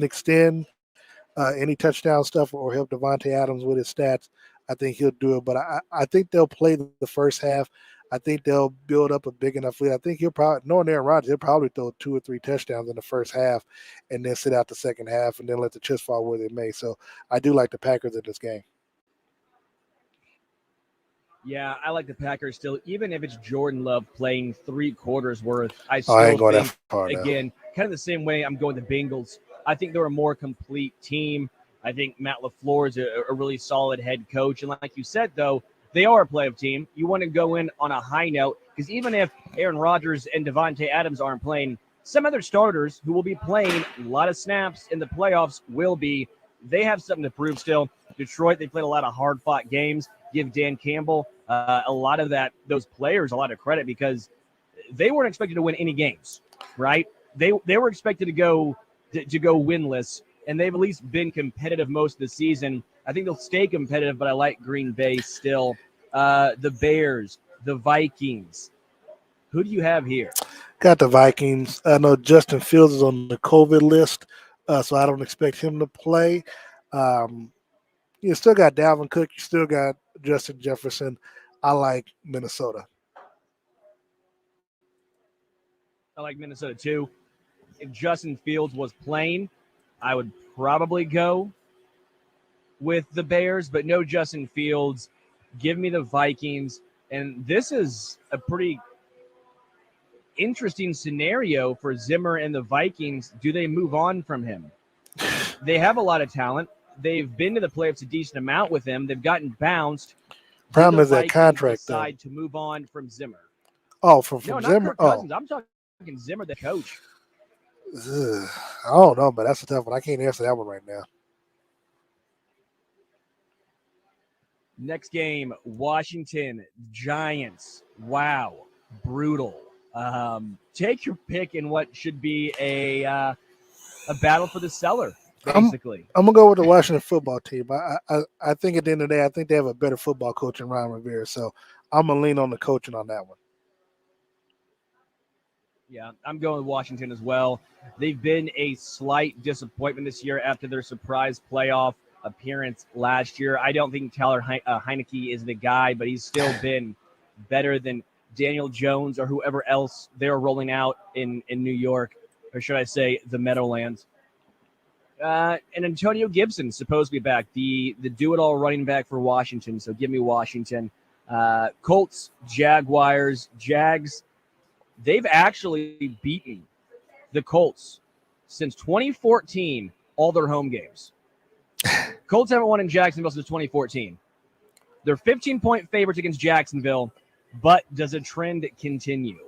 [SPEAKER 3] extend any touchdown stuff or help Devontae Adams with his stats, I think he'll do it. But I think they'll play the first half. I think they'll build up a big enough lead. I think knowing Aaron Rodgers, he'll probably throw 2 or 3 touchdowns in the first half and then sit out the second half and then let the chips fall where they may. So I do like the Packers in this game.
[SPEAKER 2] Yeah, I like the Packers still. Even if it's Jordan Love playing 3/4 worth, I
[SPEAKER 3] Oh, I
[SPEAKER 2] still
[SPEAKER 3] ain't going
[SPEAKER 2] think,
[SPEAKER 3] that far now.
[SPEAKER 2] again, kind of the same way I'm going the Bengals. I think they're a more complete team. I think Matt LaFleur is a really solid head coach. And like you said, though, they are a playoff team. You want to go in on a high note because even if Aaron Rodgers and Devontae Adams aren't playing, some other starters who will be playing a lot of snaps in the playoffs will be. They have something to prove still. Detroit, they played a lot of hard-fought games. Give Dan Campbell a lot of those players a lot of credit because they weren't expected to win any games, right? They were expected to go winless, and they've at least been competitive most of the season. I think they'll stay competitive, but I like Green Bay still. The Bears, the Vikings. Who do you have here?
[SPEAKER 3] Got the Vikings. I know Justin Fields is on the COVID list, so I don't expect him to play. You still got Dalvin Cook. You still got Justin Jefferson. I like Minnesota.
[SPEAKER 2] I like Minnesota too. If Justin Fields was playing, I would probably go with the Bears, but no Justin Fields. Give me the Vikings. And this is a pretty interesting scenario for Zimmer and the Vikings. Do they move on from him? They have a lot of talent. They've been to the playoffs a decent amount with him. They've gotten bounced.
[SPEAKER 3] Problem
[SPEAKER 2] Do
[SPEAKER 3] is
[SPEAKER 2] the
[SPEAKER 3] that
[SPEAKER 2] Vikings
[SPEAKER 3] contract, though.
[SPEAKER 2] decide to move on from Zimmer?
[SPEAKER 3] Oh, from
[SPEAKER 2] No, not
[SPEAKER 3] Zimmer?
[SPEAKER 2] Kirk Cousins. I'm talking Zimmer, the coach.
[SPEAKER 3] Ugh, I don't know, but that's a tough one. I can't answer that one right now.
[SPEAKER 2] Next game, Washington Giants. Wow, brutal. Take your pick in what should be a battle for the cellar, basically.
[SPEAKER 3] I'm gonna go with the Washington football team. I think at the end of the day, I think they have a better football coach than Ron Rivera. So I'm gonna lean on the coaching on that one.
[SPEAKER 2] Yeah, I'm going with Washington as well. They've been a slight disappointment this year after their surprise playoff appearance last year. I don't think Tyler Heineke is the guy, but he's still been better than Daniel Jones or whoever else they're rolling out in New York, or should I say the Meadowlands. And Antonio Gibson supposed to be back, the do-it-all running back for Washington. So give me Washington. Colts, Jaguars, Jags. They've actually beaten the Colts since 2014, all their home games. Colts haven't won in Jacksonville since 2014. They're 15-point favorites against Jacksonville, but does a trend continue?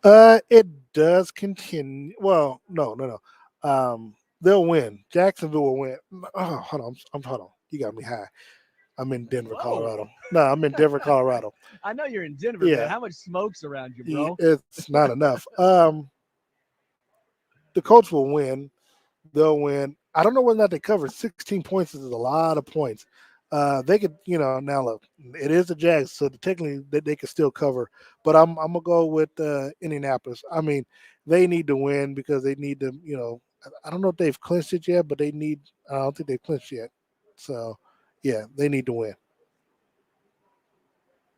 [SPEAKER 3] It does continue. Well, no. They'll win. Jacksonville will win. Oh, hold on. You got me high. I'm in Denver, Colorado. No, I'm in Denver, Colorado.
[SPEAKER 2] I know you're in Denver,
[SPEAKER 3] Yeah.
[SPEAKER 2] man. How much smoke's around you, bro?
[SPEAKER 3] It's not enough. The Colts will win. They'll win. I don't know whether or not they cover. 16 points is a lot of points. They could, now look, it is the Jags, so technically they could still cover. But I'm gonna go with Indianapolis. I mean, they need to win because they need to, I don't know if they've clinched it yet, but I don't think they've clinched yet. So yeah, they need to win.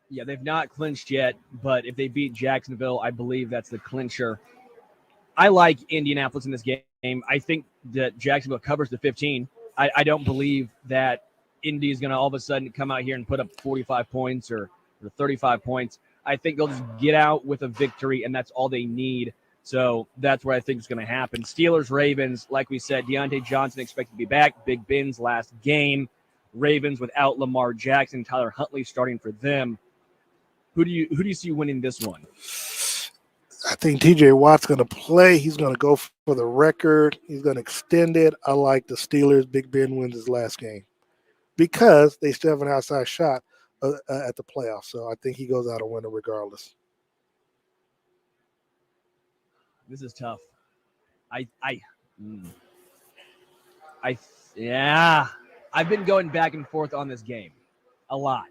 [SPEAKER 2] Yeah, they've not clinched yet, but if they beat Jacksonville, I believe that's the clincher. I like Indianapolis in this game. I think that Jacksonville covers the 15. I don't believe that Indy is going to all of a sudden come out here and put up 45 points or 35 points. I think they'll just get out with a victory, and that's all they need. So that's what I think is going to happen. Steelers, Ravens, like we said, Deontay Johnson expected to be back. Big Ben's last game. Ravens without Lamar Jackson, Tyler Huntley starting for them. Who do you see winning this one?
[SPEAKER 3] I think TJ Watt's going to play. He's going to go for the record. He's going to extend it. I like the Steelers. Big Ben wins his last game because they still have an outside shot at the playoffs. So I think he goes out a winner regardless.
[SPEAKER 2] This is tough. I've been going back and forth on this game a lot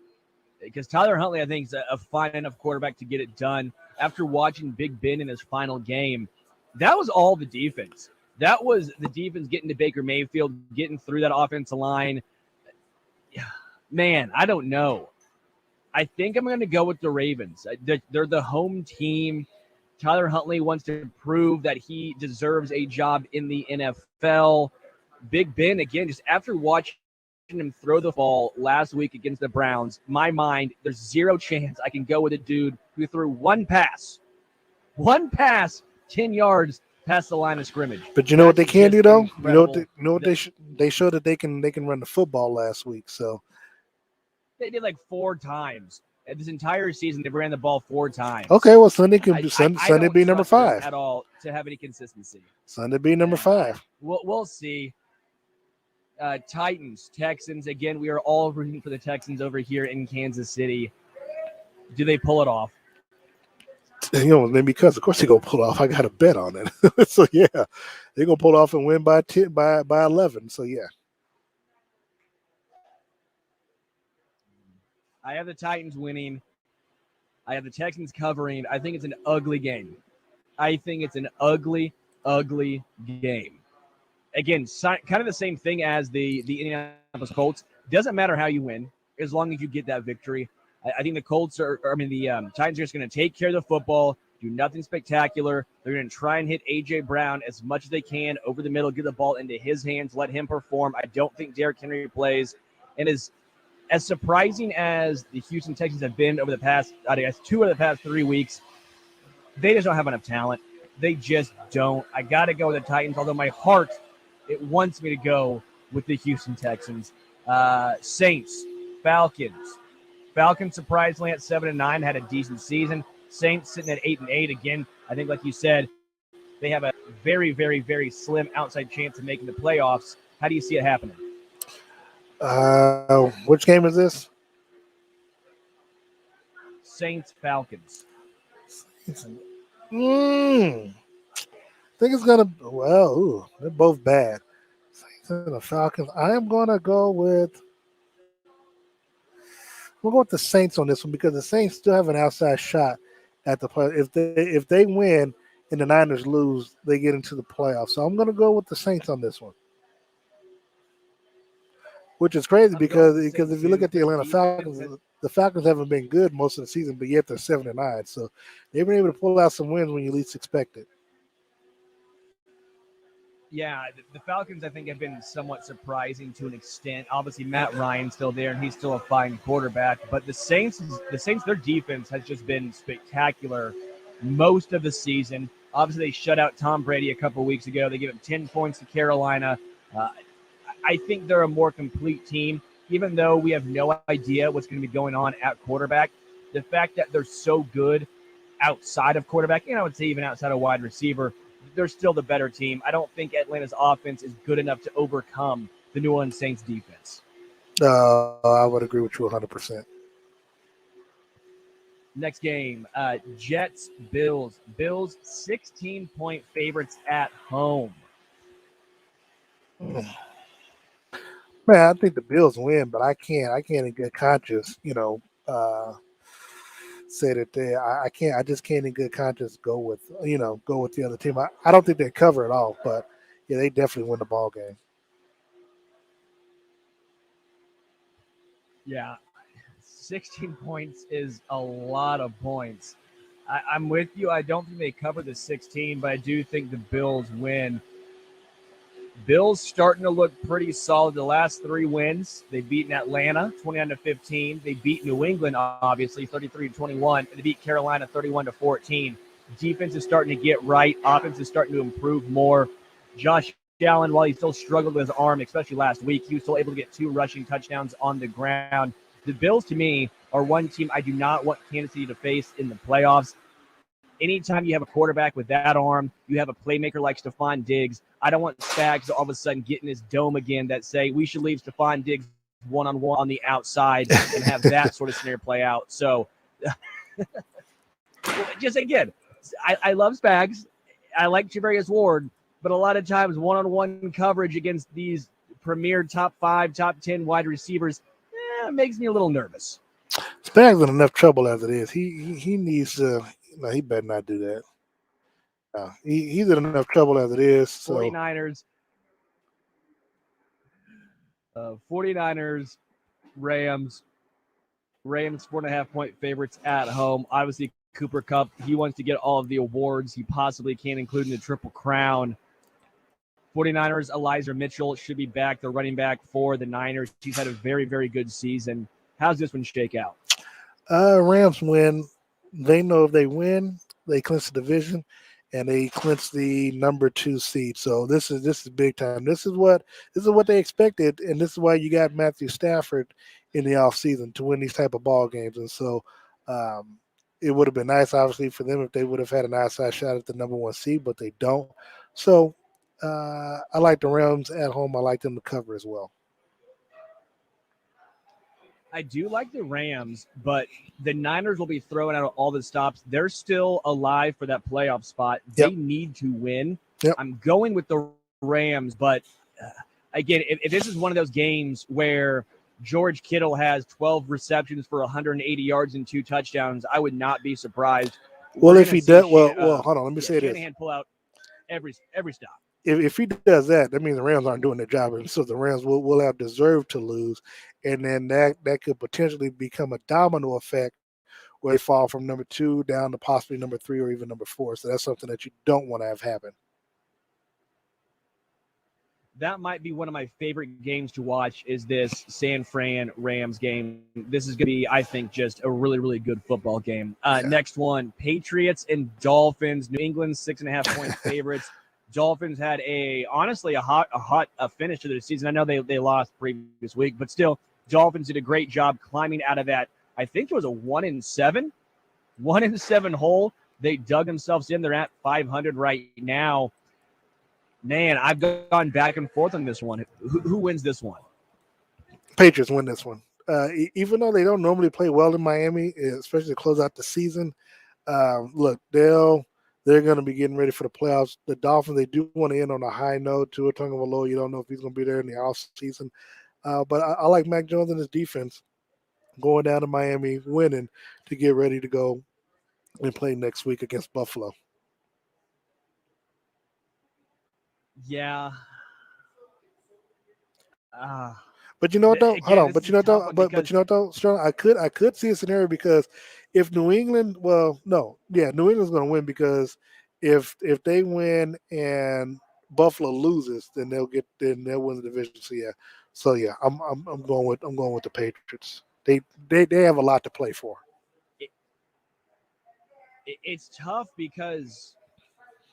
[SPEAKER 2] because Tyler Huntley, I think, is a fine enough quarterback to get it done. After watching Big Ben in his final game, that was all the defense. That was the defense getting to Baker Mayfield, getting through that offensive line. Man, I don't know. I think I'm going to go with the Ravens. They're the home team. Tyler Huntley wants to prove that he deserves a job in the NFL. Big Ben, again, just after watching him throw the ball last week against the Browns, my mind, there's zero chance I can go with a dude who threw one pass, 10 yards past the line of scrimmage.
[SPEAKER 3] But you know what they can do though?
[SPEAKER 2] Incredible.
[SPEAKER 3] They showed that they can run the football last week. So
[SPEAKER 2] they did like 4 times. This entire season, they ran the ball 4 times.
[SPEAKER 3] Okay, well Sunday can do Sunday be number 5
[SPEAKER 2] at all to have any consistency.
[SPEAKER 3] Sunday be number 5.
[SPEAKER 2] We'll see. Titans, Texans. Again, we are all rooting for the Texans over here in Kansas City. Do they pull it off?
[SPEAKER 3] You know, because of course they're gonna pull it off. I got a bet on it. So yeah, they're gonna pull it off and win by 10, by 11. So yeah.
[SPEAKER 2] I have the Titans winning. I have the Texans covering. I think it's an ugly game. I think it's an ugly game. Again, kind of the same thing as the Indianapolis Colts. Doesn't matter how you win, as long as you get that victory. I think the Titans are just going to take care of the football, do nothing spectacular. They're going to try and hit A.J. Brown as much as they can over the middle, get the ball into his hands, let him perform. I don't think Derrick Henry plays. And as surprising as the Houston Texans have been over the past, 2 of the past 3 weeks, they just don't have enough talent. They just don't. I got to go with the Titans, although my heart, it wants me to go with the Houston Texans. Saints, Falcons. Falcons surprisingly at 7-9 had a decent season. Saints sitting at 8-8 again. I think, like you said, they have a very, very, very slim outside chance of making the playoffs. How do you see it happening?
[SPEAKER 3] Which game is this?
[SPEAKER 2] Saints, Falcons.
[SPEAKER 3] I think it's gonna. Well, they're both bad. Saints and the Falcons. I am gonna go with. We'll go with the Saints on this one because the Saints still have an outside shot at the play. If they win and the Niners lose, they get into the playoffs. So I'm gonna go with the Saints on this one. Which is crazy because if you look at the Atlanta Falcons, the Falcons haven't been good most of the season, but yet they're 7-9. So they've been able to pull out some wins when you least expect it.
[SPEAKER 2] Yeah, the Falcons, I think, have been somewhat surprising to an extent. Obviously, Matt Ryan's still there, and he's still a fine quarterback. But the Saints, their defense has just been spectacular most of the season. Obviously, they shut out Tom Brady a couple weeks ago. They gave him 10 points to Carolina. I think they're a more complete team, even though we have no idea what's going to be going on at quarterback. The fact that they're so good outside of quarterback, and I would say even outside of wide receiver, they're still the better team. I don't think Atlanta's offense is good enough to overcome the New Orleans Saints defense.
[SPEAKER 3] I would agree with you 100%.
[SPEAKER 2] Next game, Jets, Bills. Bills 16-point favorites at home.
[SPEAKER 3] Man, I think the Bills win, but I can't in good conscience, say that I just can't in good conscience go with the other team. I don't think they cover it all, but yeah, they definitely win the ball game.
[SPEAKER 2] Yeah, 16 points is a lot of points. I'm with you. I don't think they cover the 16, but I do think the Bills win. Bills starting to look pretty solid. The last 3 wins, they've beaten Atlanta 29-15. They beat New England, obviously, 33-21. And they beat Carolina 31-14. Defense is starting to get right. Offense is starting to improve more. Josh Allen, while he still struggled with his arm, especially last week, he was still able to get 2 rushing touchdowns on the ground. The Bills, to me, are one team I do not want Kansas City to face in the playoffs. Anytime you have a quarterback with that arm, you have a playmaker like Stephon Diggs. I don't want Spags to all of a sudden get in his dome again that say we should leave Stephon Diggs one-on-one on the outside and have that sort of scenario play out. So, just again, I love Spags. I like Javarius Ward, but a lot of times one-on-one coverage against these premier top 5, top 10 wide receivers makes me a little nervous.
[SPEAKER 3] Spags in enough trouble as it is. He needs to. No, he better not do that. No, he's in enough trouble as it is. So.
[SPEAKER 2] 49ers, Rams 4.5-point favorites at home. Obviously, Cooper Kupp, he wants to get all of the awards he possibly can, including the Triple Crown. 49ers, Elijah Mitchell should be back, the running back for the Niners. He's had a very, very good season. How's this one shake out?
[SPEAKER 3] Rams win. They know if they win, they clinch the division, and they clinch the number 2 seed. So this is big time. This is what they expected, and this is why you got Matthew Stafford in the offseason to win these type of ball games. And so it would have been nice, obviously, for them if they would have had an outside shot at the number 1 seed, but they don't. So I like the Rams at home. I like them to cover as well.
[SPEAKER 2] I do like the Rams, but the Niners will be throwing out all the stops. They're still alive for that playoff spot.
[SPEAKER 3] Yep.
[SPEAKER 2] They need to win.
[SPEAKER 3] Yep.
[SPEAKER 2] I'm going with the Rams, but again, if this is one of those games where George Kittle has 12 receptions for 180 yards and 2 touchdowns, I would not be surprised.
[SPEAKER 3] Well, if he does, well, hold on. Let me say this.
[SPEAKER 2] Shanahan pull out every stop.
[SPEAKER 3] If he does that, that means the Rams aren't doing their job, and so the Rams will have deserved to lose, and then that could potentially become a domino effect where they fall from number 2 down to possibly number 3 or even number 4. So that's something that you don't want to have happen.
[SPEAKER 2] That might be one of my favorite games to watch is this San Fran Rams game. This is going to be, I think, just a really, really good football game. Next one, Patriots and Dolphins. New England 6.5-point favorites. Dolphins had honestly a hot finish to their season. I know they lost previous week, but still, Dolphins did a great job climbing out of that. I think it was a 1-7 hole. They dug themselves in. They're at 500 right now. Man, I've gone back and forth on this one. Who wins this one?
[SPEAKER 3] Patriots win this one. Even though they don't normally play well in Miami, especially to close out the season, look, they're going to be getting ready for the playoffs. The Dolphins, they do want to end on a high note. Tua Tagovailoa, you don't know if he's going to be there in the offseason. But I like Mac Jones and his defense going down to Miami, winning to get ready to go and play next week against Buffalo.
[SPEAKER 2] Yeah.
[SPEAKER 3] But you know what though?
[SPEAKER 2] Again,
[SPEAKER 3] Hold on.
[SPEAKER 2] this
[SPEAKER 3] But
[SPEAKER 2] is
[SPEAKER 3] you know
[SPEAKER 2] a tough
[SPEAKER 3] though?
[SPEAKER 2] one
[SPEAKER 3] But
[SPEAKER 2] because-
[SPEAKER 3] you know though, Strong, I could see a scenario because if New England, New England's going to win because if they win and Buffalo loses, then they'll win the division. So yeah, I'm going with the Patriots. They have a lot to play for.
[SPEAKER 2] It's tough because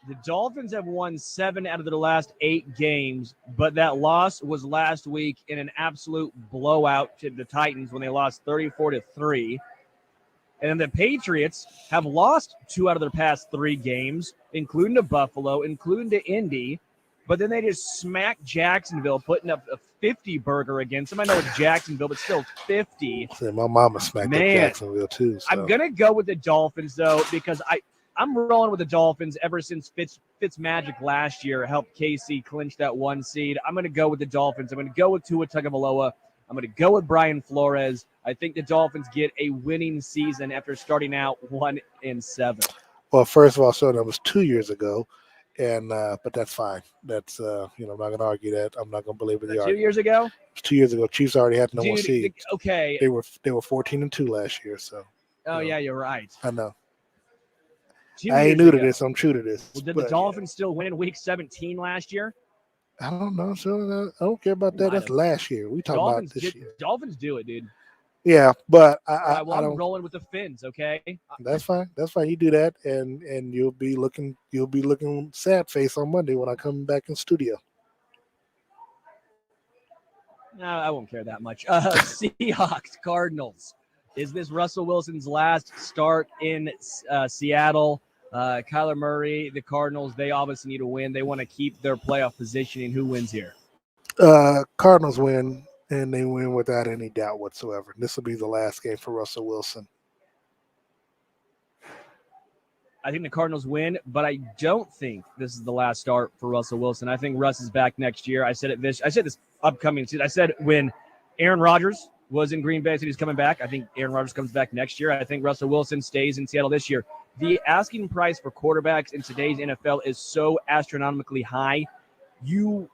[SPEAKER 2] the Dolphins have won 7 out of their last 8 games, but that loss was last week in an absolute blowout to the Titans when they lost 34-3. And then the Patriots have lost 2 out of their past 3 games, including to Buffalo, including to Indy. But then they just smacked Jacksonville, putting up a 50 burger against them. I know it's Jacksonville, but still 50.
[SPEAKER 3] My mama smacked up Jacksonville too. So.
[SPEAKER 2] I'm going to go with the Dolphins, though, because I'm rolling with the Dolphins ever since Fitzmagic last year helped KC clinch that 1 seed. I'm going to go with the Dolphins. I'm going to go with Tua Tagovailoa. I'm going to go with Brian Flores. I think the Dolphins get a winning season after starting out 1-7.
[SPEAKER 3] Well, first of all, so that was 2 years ago, and but that's fine. That's I'm not going to argue that. I'm not going to believe it.
[SPEAKER 2] 2 years ago?
[SPEAKER 3] It was 2 years ago. Chiefs already had no 1 seed.
[SPEAKER 2] Okay.
[SPEAKER 3] They were 14-2 last year. So.
[SPEAKER 2] Oh yeah, you're right.
[SPEAKER 3] I know.
[SPEAKER 2] 2
[SPEAKER 3] I
[SPEAKER 2] years
[SPEAKER 3] ain't new to
[SPEAKER 2] ago.
[SPEAKER 3] this. I'm true to this.
[SPEAKER 2] Well, did the Dolphins still win in Week 17 last year?
[SPEAKER 3] I don't know. So I don't care about that. That's last year. We talking about this year.
[SPEAKER 2] Dolphins do it, dude.
[SPEAKER 3] Yeah, but
[SPEAKER 2] I'm
[SPEAKER 3] don't.
[SPEAKER 2] rolling with the Finns. Okay.
[SPEAKER 3] That's fine. That's fine. You do that, and you'll be looking sad face on Monday when I come back in studio.
[SPEAKER 2] No, I won't care that much. Seahawks, Cardinals. Is this Russell Wilson's last start in Seattle? Kyler Murray, the Cardinals, they obviously need to win. They want to keep their playoff positioning. Who wins here?
[SPEAKER 3] Cardinals win, and they win without any doubt whatsoever. This will be the last game for Russell Wilson.
[SPEAKER 2] I think the Cardinals win, but I don't think this is the last start for Russell Wilson. I think Russ is back next year. I said this upcoming season. I said when Aaron Rodgers was in Green Bay, I said he's coming back. I think Aaron Rodgers comes back next year. I think Russell Wilson stays in Seattle this year. The asking price for quarterbacks in today's NFL is so astronomically high. To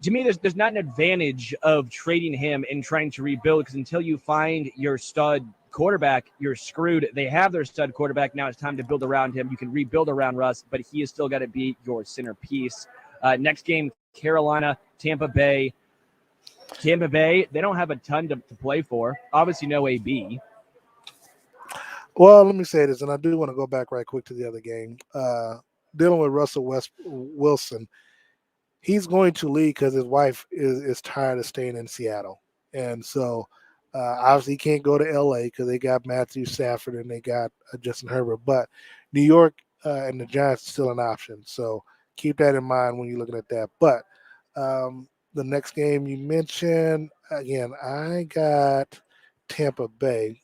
[SPEAKER 2] me, there's not an advantage of trading him and trying to rebuild, because until you find your stud quarterback, you're screwed. They have their stud quarterback. Now it's time to build around him. You can rebuild around Russ, but he has still got to be your centerpiece. Next game, Carolina, Tampa Bay. Tampa Bay, they don't have a ton to play for. Obviously, no AB.
[SPEAKER 3] Well, let me say this, and I do want to go back right quick to the other game. Dealing with Russell Wilson, he's going to leave because his wife is tired of staying in Seattle. And so obviously he can't go to LA because they got Matthew Stafford and they got Justin Herbert. But New York and the Giants are still an option. So keep that in mind when you're looking at that. But the next game you mentioned, again, I got Tampa Bay.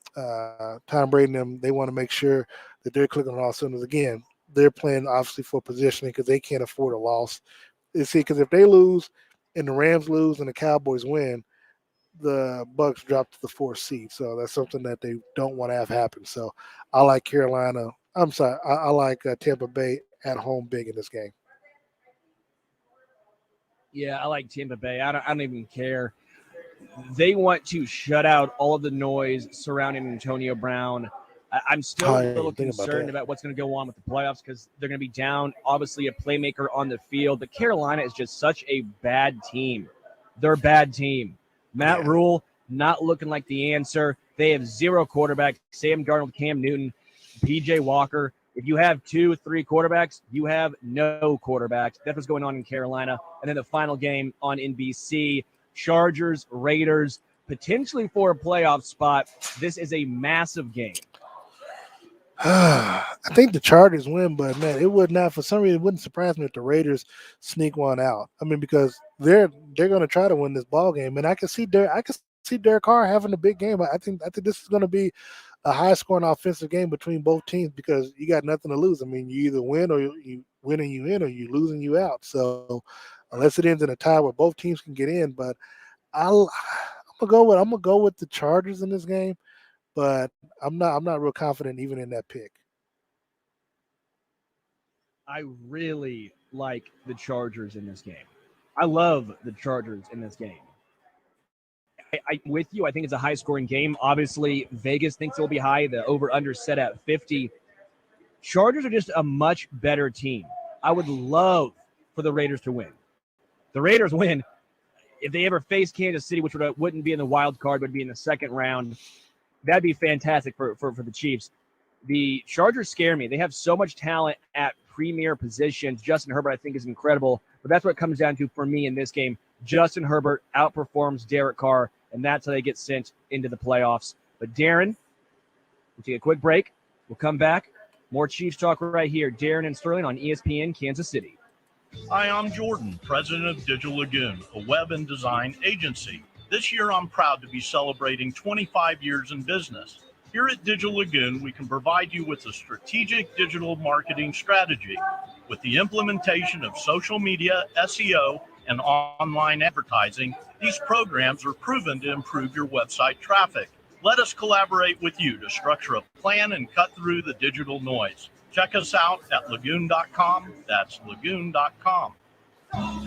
[SPEAKER 3] Tom Brady and them, they want to make sure that they're clicking on all cylinders. Again, they're playing obviously for positioning because they can't afford a loss. You see, because if they lose and the Rams lose and the Cowboys win, the Bucks drop to the 4th seed. So that's something that they don't want to have happen. So I like Carolina. I'm sorry. I like Tampa Bay at home big in this game.
[SPEAKER 2] Yeah, I like Tampa Bay. I don't even care. They want to shut out all of the noise surrounding Antonio Brown. I'm still a little concerned about what's going to go on with the playoffs because they're going to be down, obviously, a playmaker on the field. But Carolina is just such a bad team. They're a bad team. Matt Rule not looking like the answer. They have 0 quarterbacks. Sam Darnold, Cam Newton, PJ Walker. If you have 2, 3 quarterbacks, you have no quarterbacks. That's what's going on in Carolina. And then the final game on NBC, Chargers, Raiders, potentially for a playoff spot. This is a massive game.
[SPEAKER 3] I think the Chargers win, but man, it would not, for some reason, it wouldn't surprise me if the Raiders sneak one out. I mean, because they're going to try to win this ball game, and I can see Derek Carr having a big game. I think this is going to be a high-scoring offensive game between both teams because you got nothing to lose. I mean, you either win or you win and you in, or you lose and you out. So unless it ends in a tie where both teams can get in, but I'm gonna go with the Chargers in this game. But I'm not real confident even in that pick.
[SPEAKER 2] I really like the Chargers in this game. I love the Chargers in this game. I'm with you. I think it's a high-scoring game. Obviously, Vegas thinks it will be high. The over-under set at 50. Chargers are just a much better team. I would love for the Raiders to win. The Raiders win. If they ever face Kansas City, which wouldn't be in the wild card, would be in the second round, that'd be fantastic for the Chiefs. The Chargers scare me. They have so much talent at premier positions. Justin Herbert, I think, is incredible. But that's what it comes down to for me in this game. Justin Herbert outperforms Derek Carr, and that's how they get sent into the playoffs. But Darren, we'll take a quick break. We'll come back. More Chiefs talk right here. Darren and Sterling on ESPN Kansas City.
[SPEAKER 10] Hi, I'm Jordan, president of Digital Lagoon, a web and design agency. This year, I'm proud to be celebrating 25 years in business. Here at Digital Lagoon, we can provide you with a strategic digital marketing strategy. With the implementation of social media, SEO, and online advertising, these programs are proven to improve your website traffic. Let us collaborate with you to structure a plan and cut through the digital noise. Check us out at lagoon.com. That's lagoon.com.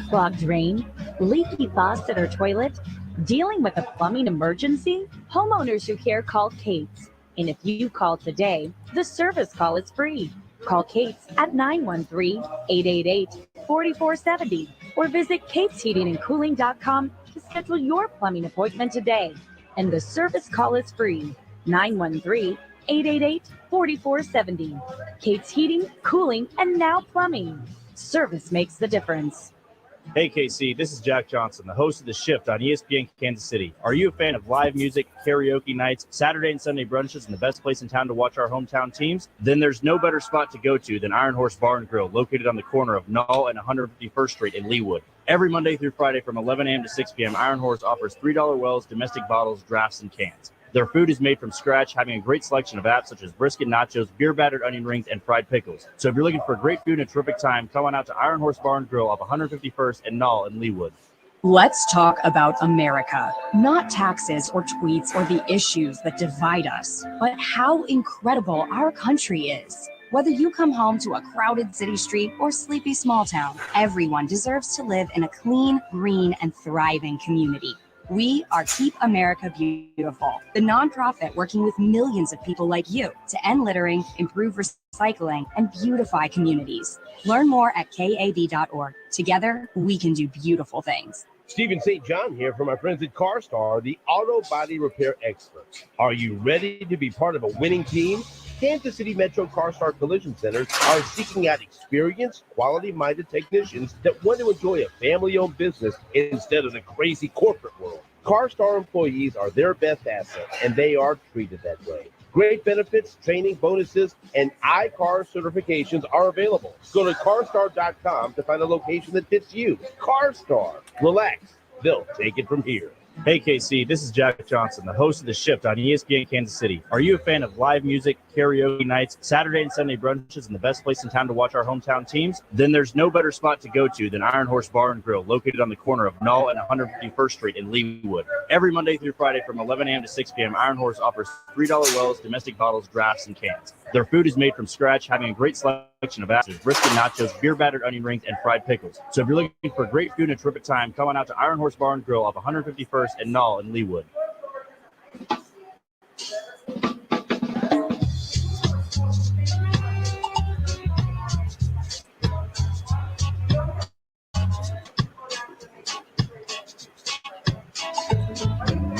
[SPEAKER 6] Clogged drain, leaky faucet or toilet, dealing with a plumbing emergency? Homeowners who care call Kate's. And if you call today, the service call is free. Call Kate's at 913-888-4470 or visit katesheatingandcooling.com to schedule your plumbing appointment today. And the service call is free. 913-888-4470. Kate's Heating, Cooling, and now Plumbing. Service makes the difference.
[SPEAKER 8] Hey KC, this is Jack Johnson, the host of The Shift on ESPN Kansas City. Are you a fan of live music, karaoke nights, Saturday and Sunday brunches, and the best place in town to watch our hometown teams? Then there's no better spot to go to than Iron Horse Bar and Grill, located on the corner of Null and 151st Street in Leawood. Every Monday through Friday from 11 a.m. to 6 p.m., Iron Horse offers $3 wells, domestic bottles, drafts, and cans. Their food is made from scratch, having a great selection of apps such as brisket nachos, beer-battered onion rings, and fried pickles. So if you're looking for great food and a terrific time, come on out to Iron Horse Bar and Grill off 151st and Null in Leawood.
[SPEAKER 7] Let's talk about America, not taxes or tweets or the issues that divide us, but how incredible our country is. Whether you come home to a crowded city street or sleepy small town, everyone deserves to live in a clean, green, and thriving community. We are Keep America Beautiful, the nonprofit working with millions of people like you to end littering, improve recycling, and beautify communities. Learn more at KAB.org. Together, we can do beautiful things.
[SPEAKER 5] Stephen St. John here from my friends at CarStar, the auto body repair experts. Are you ready to be part of a winning team? Kansas City Metro CarStar Collision Centers are seeking out experienced, quality-minded technicians that want to enjoy a family-owned business instead of the crazy corporate world. CarStar employees are their best asset, and they are treated that way. Great benefits, training, bonuses, and iCar certifications are available. Go to carstar.com to find a location that fits you. CarStar. Relax. They'll take it from here.
[SPEAKER 8] Hey, KC, this is Jack Johnson, the host of The Shift on ESPN Kansas City. Are you a fan of live music, karaoke nights, Saturday and Sunday brunches, and the best place in town to watch our hometown teams? Then there's no better spot to go to than Iron Horse Bar and Grill, located on the corner of Null and 151st Street in Leawood. Every Monday through Friday from 11 a.m. to 6 p.m., Iron Horse offers $3 wells, domestic bottles, drafts, and cans. Their food is made from scratch, having a great selection of apples, brisket nachos, beer-battered onion rings, and fried pickles. So if you're looking for great food and a terrific time, come on out to Iron Horse Bar and Grill off 151st and Null in Leawood.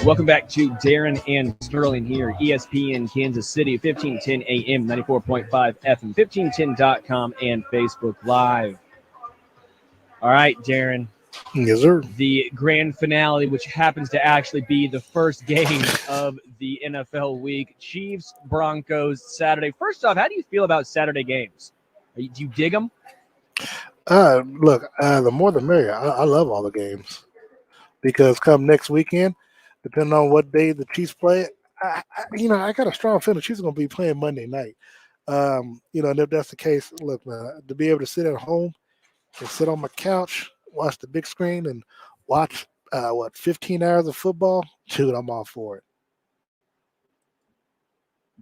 [SPEAKER 2] Welcome back to Darren and Sterling here, ESPN Kansas City, 1510 AM, 94.5 FM, 1510.com, and Facebook Live. All right, Darren.
[SPEAKER 3] Yes, sir.
[SPEAKER 2] The grand finale, which happens to actually be the first game of the NFL week, Chiefs-Broncos Saturday. First off, how do you feel about Saturday games? Do you dig them?
[SPEAKER 3] Look, the more the merrier. I love all the games because come next weekend, depending on what day the Chiefs play, I got a strong feeling the Chiefs are going to be playing Monday night. And if that's the case, look, man, to be able to sit at home and sit on my couch, watch the big screen, and watch 15 hours of football, dude, I'm all for it.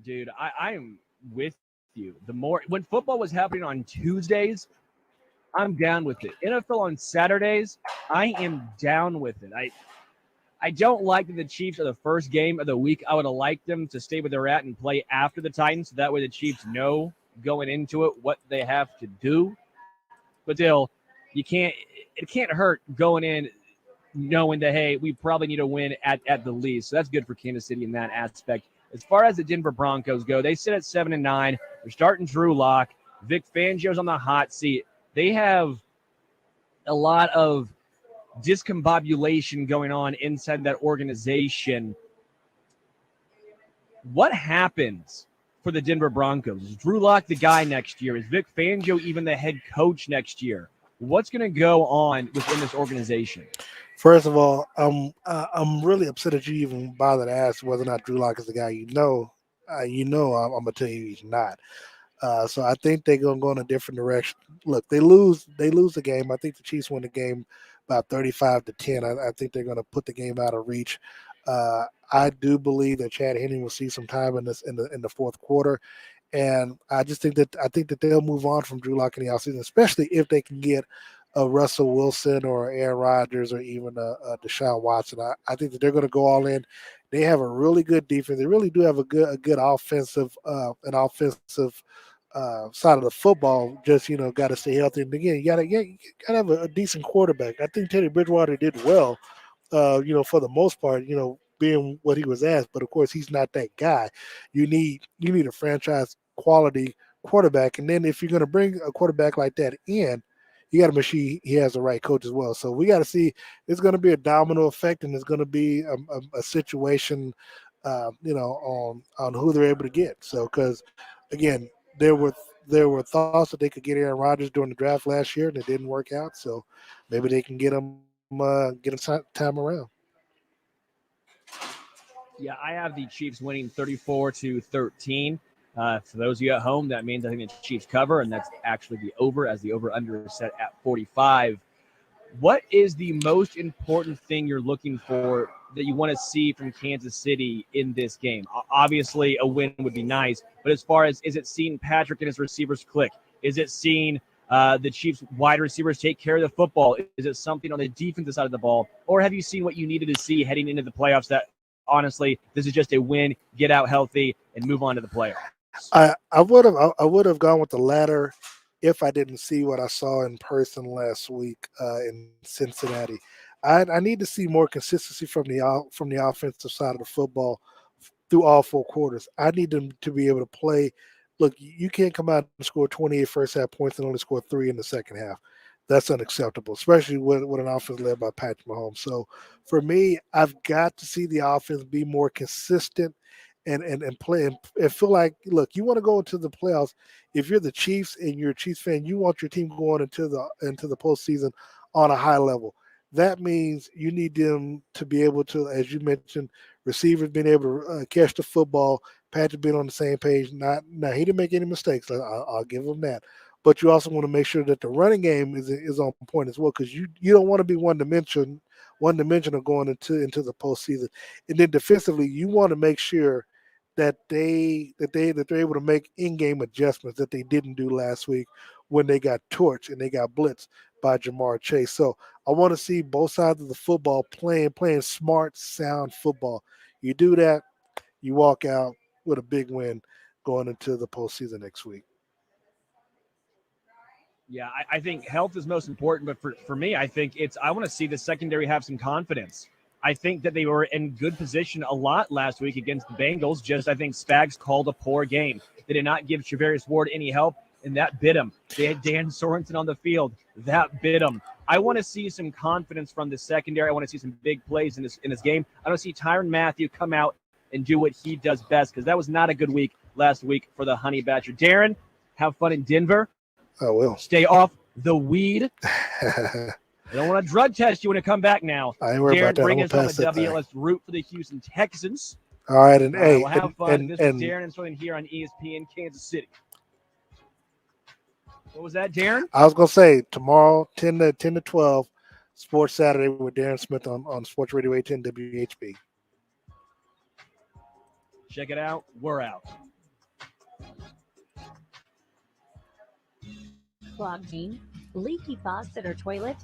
[SPEAKER 2] Dude, I am with you. When football was happening on Tuesdays, I'm down with it. NFL on Saturdays, I am down with it. I don't like that the Chiefs are the first game of the week. I would have liked them to stay where they're at and play after the Titans. So that way the Chiefs know going into it what they have to do. But still, it can't hurt going in knowing that, hey, we probably need a win at the least. So that's good for Kansas City in that aspect. As far as the Denver Broncos go, they sit at 7-9. They're starting Drew Lock. Vic Fangio's on the hot seat. They have a lot of discombobulation going on inside that organization. What happens for the Denver Broncos? Is Drew Lock the guy next year? Is Vic Fangio even the head coach next year? What's going to go on within this organization?
[SPEAKER 3] First of all, I'm really upset that you even bothered to ask whether or not Drew Lock is the guy. I'm gonna tell you he's not. So I think they're gonna go in a different direction. Look, they lose the game. I think the Chiefs win the game about 35-10. I think they're gonna put the game out of reach. I do believe that Chad Henne will see some time in the fourth quarter. And I think that they'll move on from Drew Lock in the offseason, especially if they can get a Russell Wilson or Aaron Rodgers or even a Deshaun Watson. I think that they're going to go all in. They have a really good defense. They really do have a good offensive side of the football. Just got to stay healthy. And again, you got to have a decent quarterback. I think Teddy Bridgewater did well. For the most part, being what he was asked, but of course he's not that guy. You need a franchise quality quarterback, and then if you're going to bring a quarterback like that in, you got to make sure he has the right coach as well. So we got to see. It's going to be a domino effect, and it's going to be a situation, on who they're able to get. So because again, there were thoughts that they could get Aaron Rodgers during the draft last year, and it didn't work out. So maybe they can get him time around.
[SPEAKER 2] Yeah, I have the Chiefs winning 34-13. For those of you at home, that means I think the Chiefs cover, and that's actually the over, as the over-under is set at 45. What is the most important thing you're looking for that you want to see from Kansas City in this game? Obviously, a win would be nice, but as far as, is it seeing Patrick and his receivers click? Is it seeing the Chiefs wide receivers take care of the football? Is it something on the defensive side of the ball? Or have you seen what you needed to see heading into the playoffs that, honestly, this is just a win, get out healthy, and move on to the playoffs?
[SPEAKER 3] I would have gone with the latter if I didn't see what I saw in person last week in Cincinnati. I need to see more consistency from the offensive side of the football through all 4 quarters. I need them to be able to play. Look, you can't come out and score 28 first half points and only score 3 in the second half. That's unacceptable, especially with an offense led by Patrick Mahomes. So for me, I've got to see the offense be more consistent and play and feel like, look, you want to go into the playoffs. If you're the Chiefs and you're a Chiefs fan, you want your team going into the postseason on a high level. That means you need them to be able to, as you mentioned, receivers being able to catch the football, Patrick being on the same page. Now he didn't make any mistakes. I'll give him that. But you also want to make sure that the running game is on point as well, because you don't want to be one dimensional going into the postseason. And then defensively, you want to make sure that they're able to make in-game adjustments that they didn't do last week when they got torched and they got blitzed by Jamar Chase. So I want to see both sides of the football playing smart, sound football. You do that, you walk out with a big win going into the postseason next week.
[SPEAKER 2] Yeah, I think health is most important, but for me, I think I want to see the secondary have some confidence. I think that they were in good position a lot last week against the Bengals. Just I think Spags called a poor game. They did not give Travarius Ward any help, and that bit him. They had Dan Sorensen on the field. That bit him. I want to see some confidence from the secondary. I want to see some big plays in this game. I want to see Tyrann Mathieu come out and do what he does best, because that was not a good week last week for the Honey Badger. Darren, have fun in Denver.
[SPEAKER 3] I will.
[SPEAKER 2] Stay off the weed. I don't want to drug test you when you come back now.
[SPEAKER 3] I ain't worried about that.
[SPEAKER 2] Bring us home a W. Let's root for the Houston Texans.
[SPEAKER 3] All right, and hey,
[SPEAKER 2] we'll have fun. This is Darren and Sterling here on ESPN Kansas City. What was that, Darren?
[SPEAKER 3] I was gonna say tomorrow, 10 to 12, Sports Saturday with Darren Smith on Sports Radio 810 WHB.
[SPEAKER 2] Check it out. We're out.
[SPEAKER 6] Clogged drain, leaky faucet or toilet,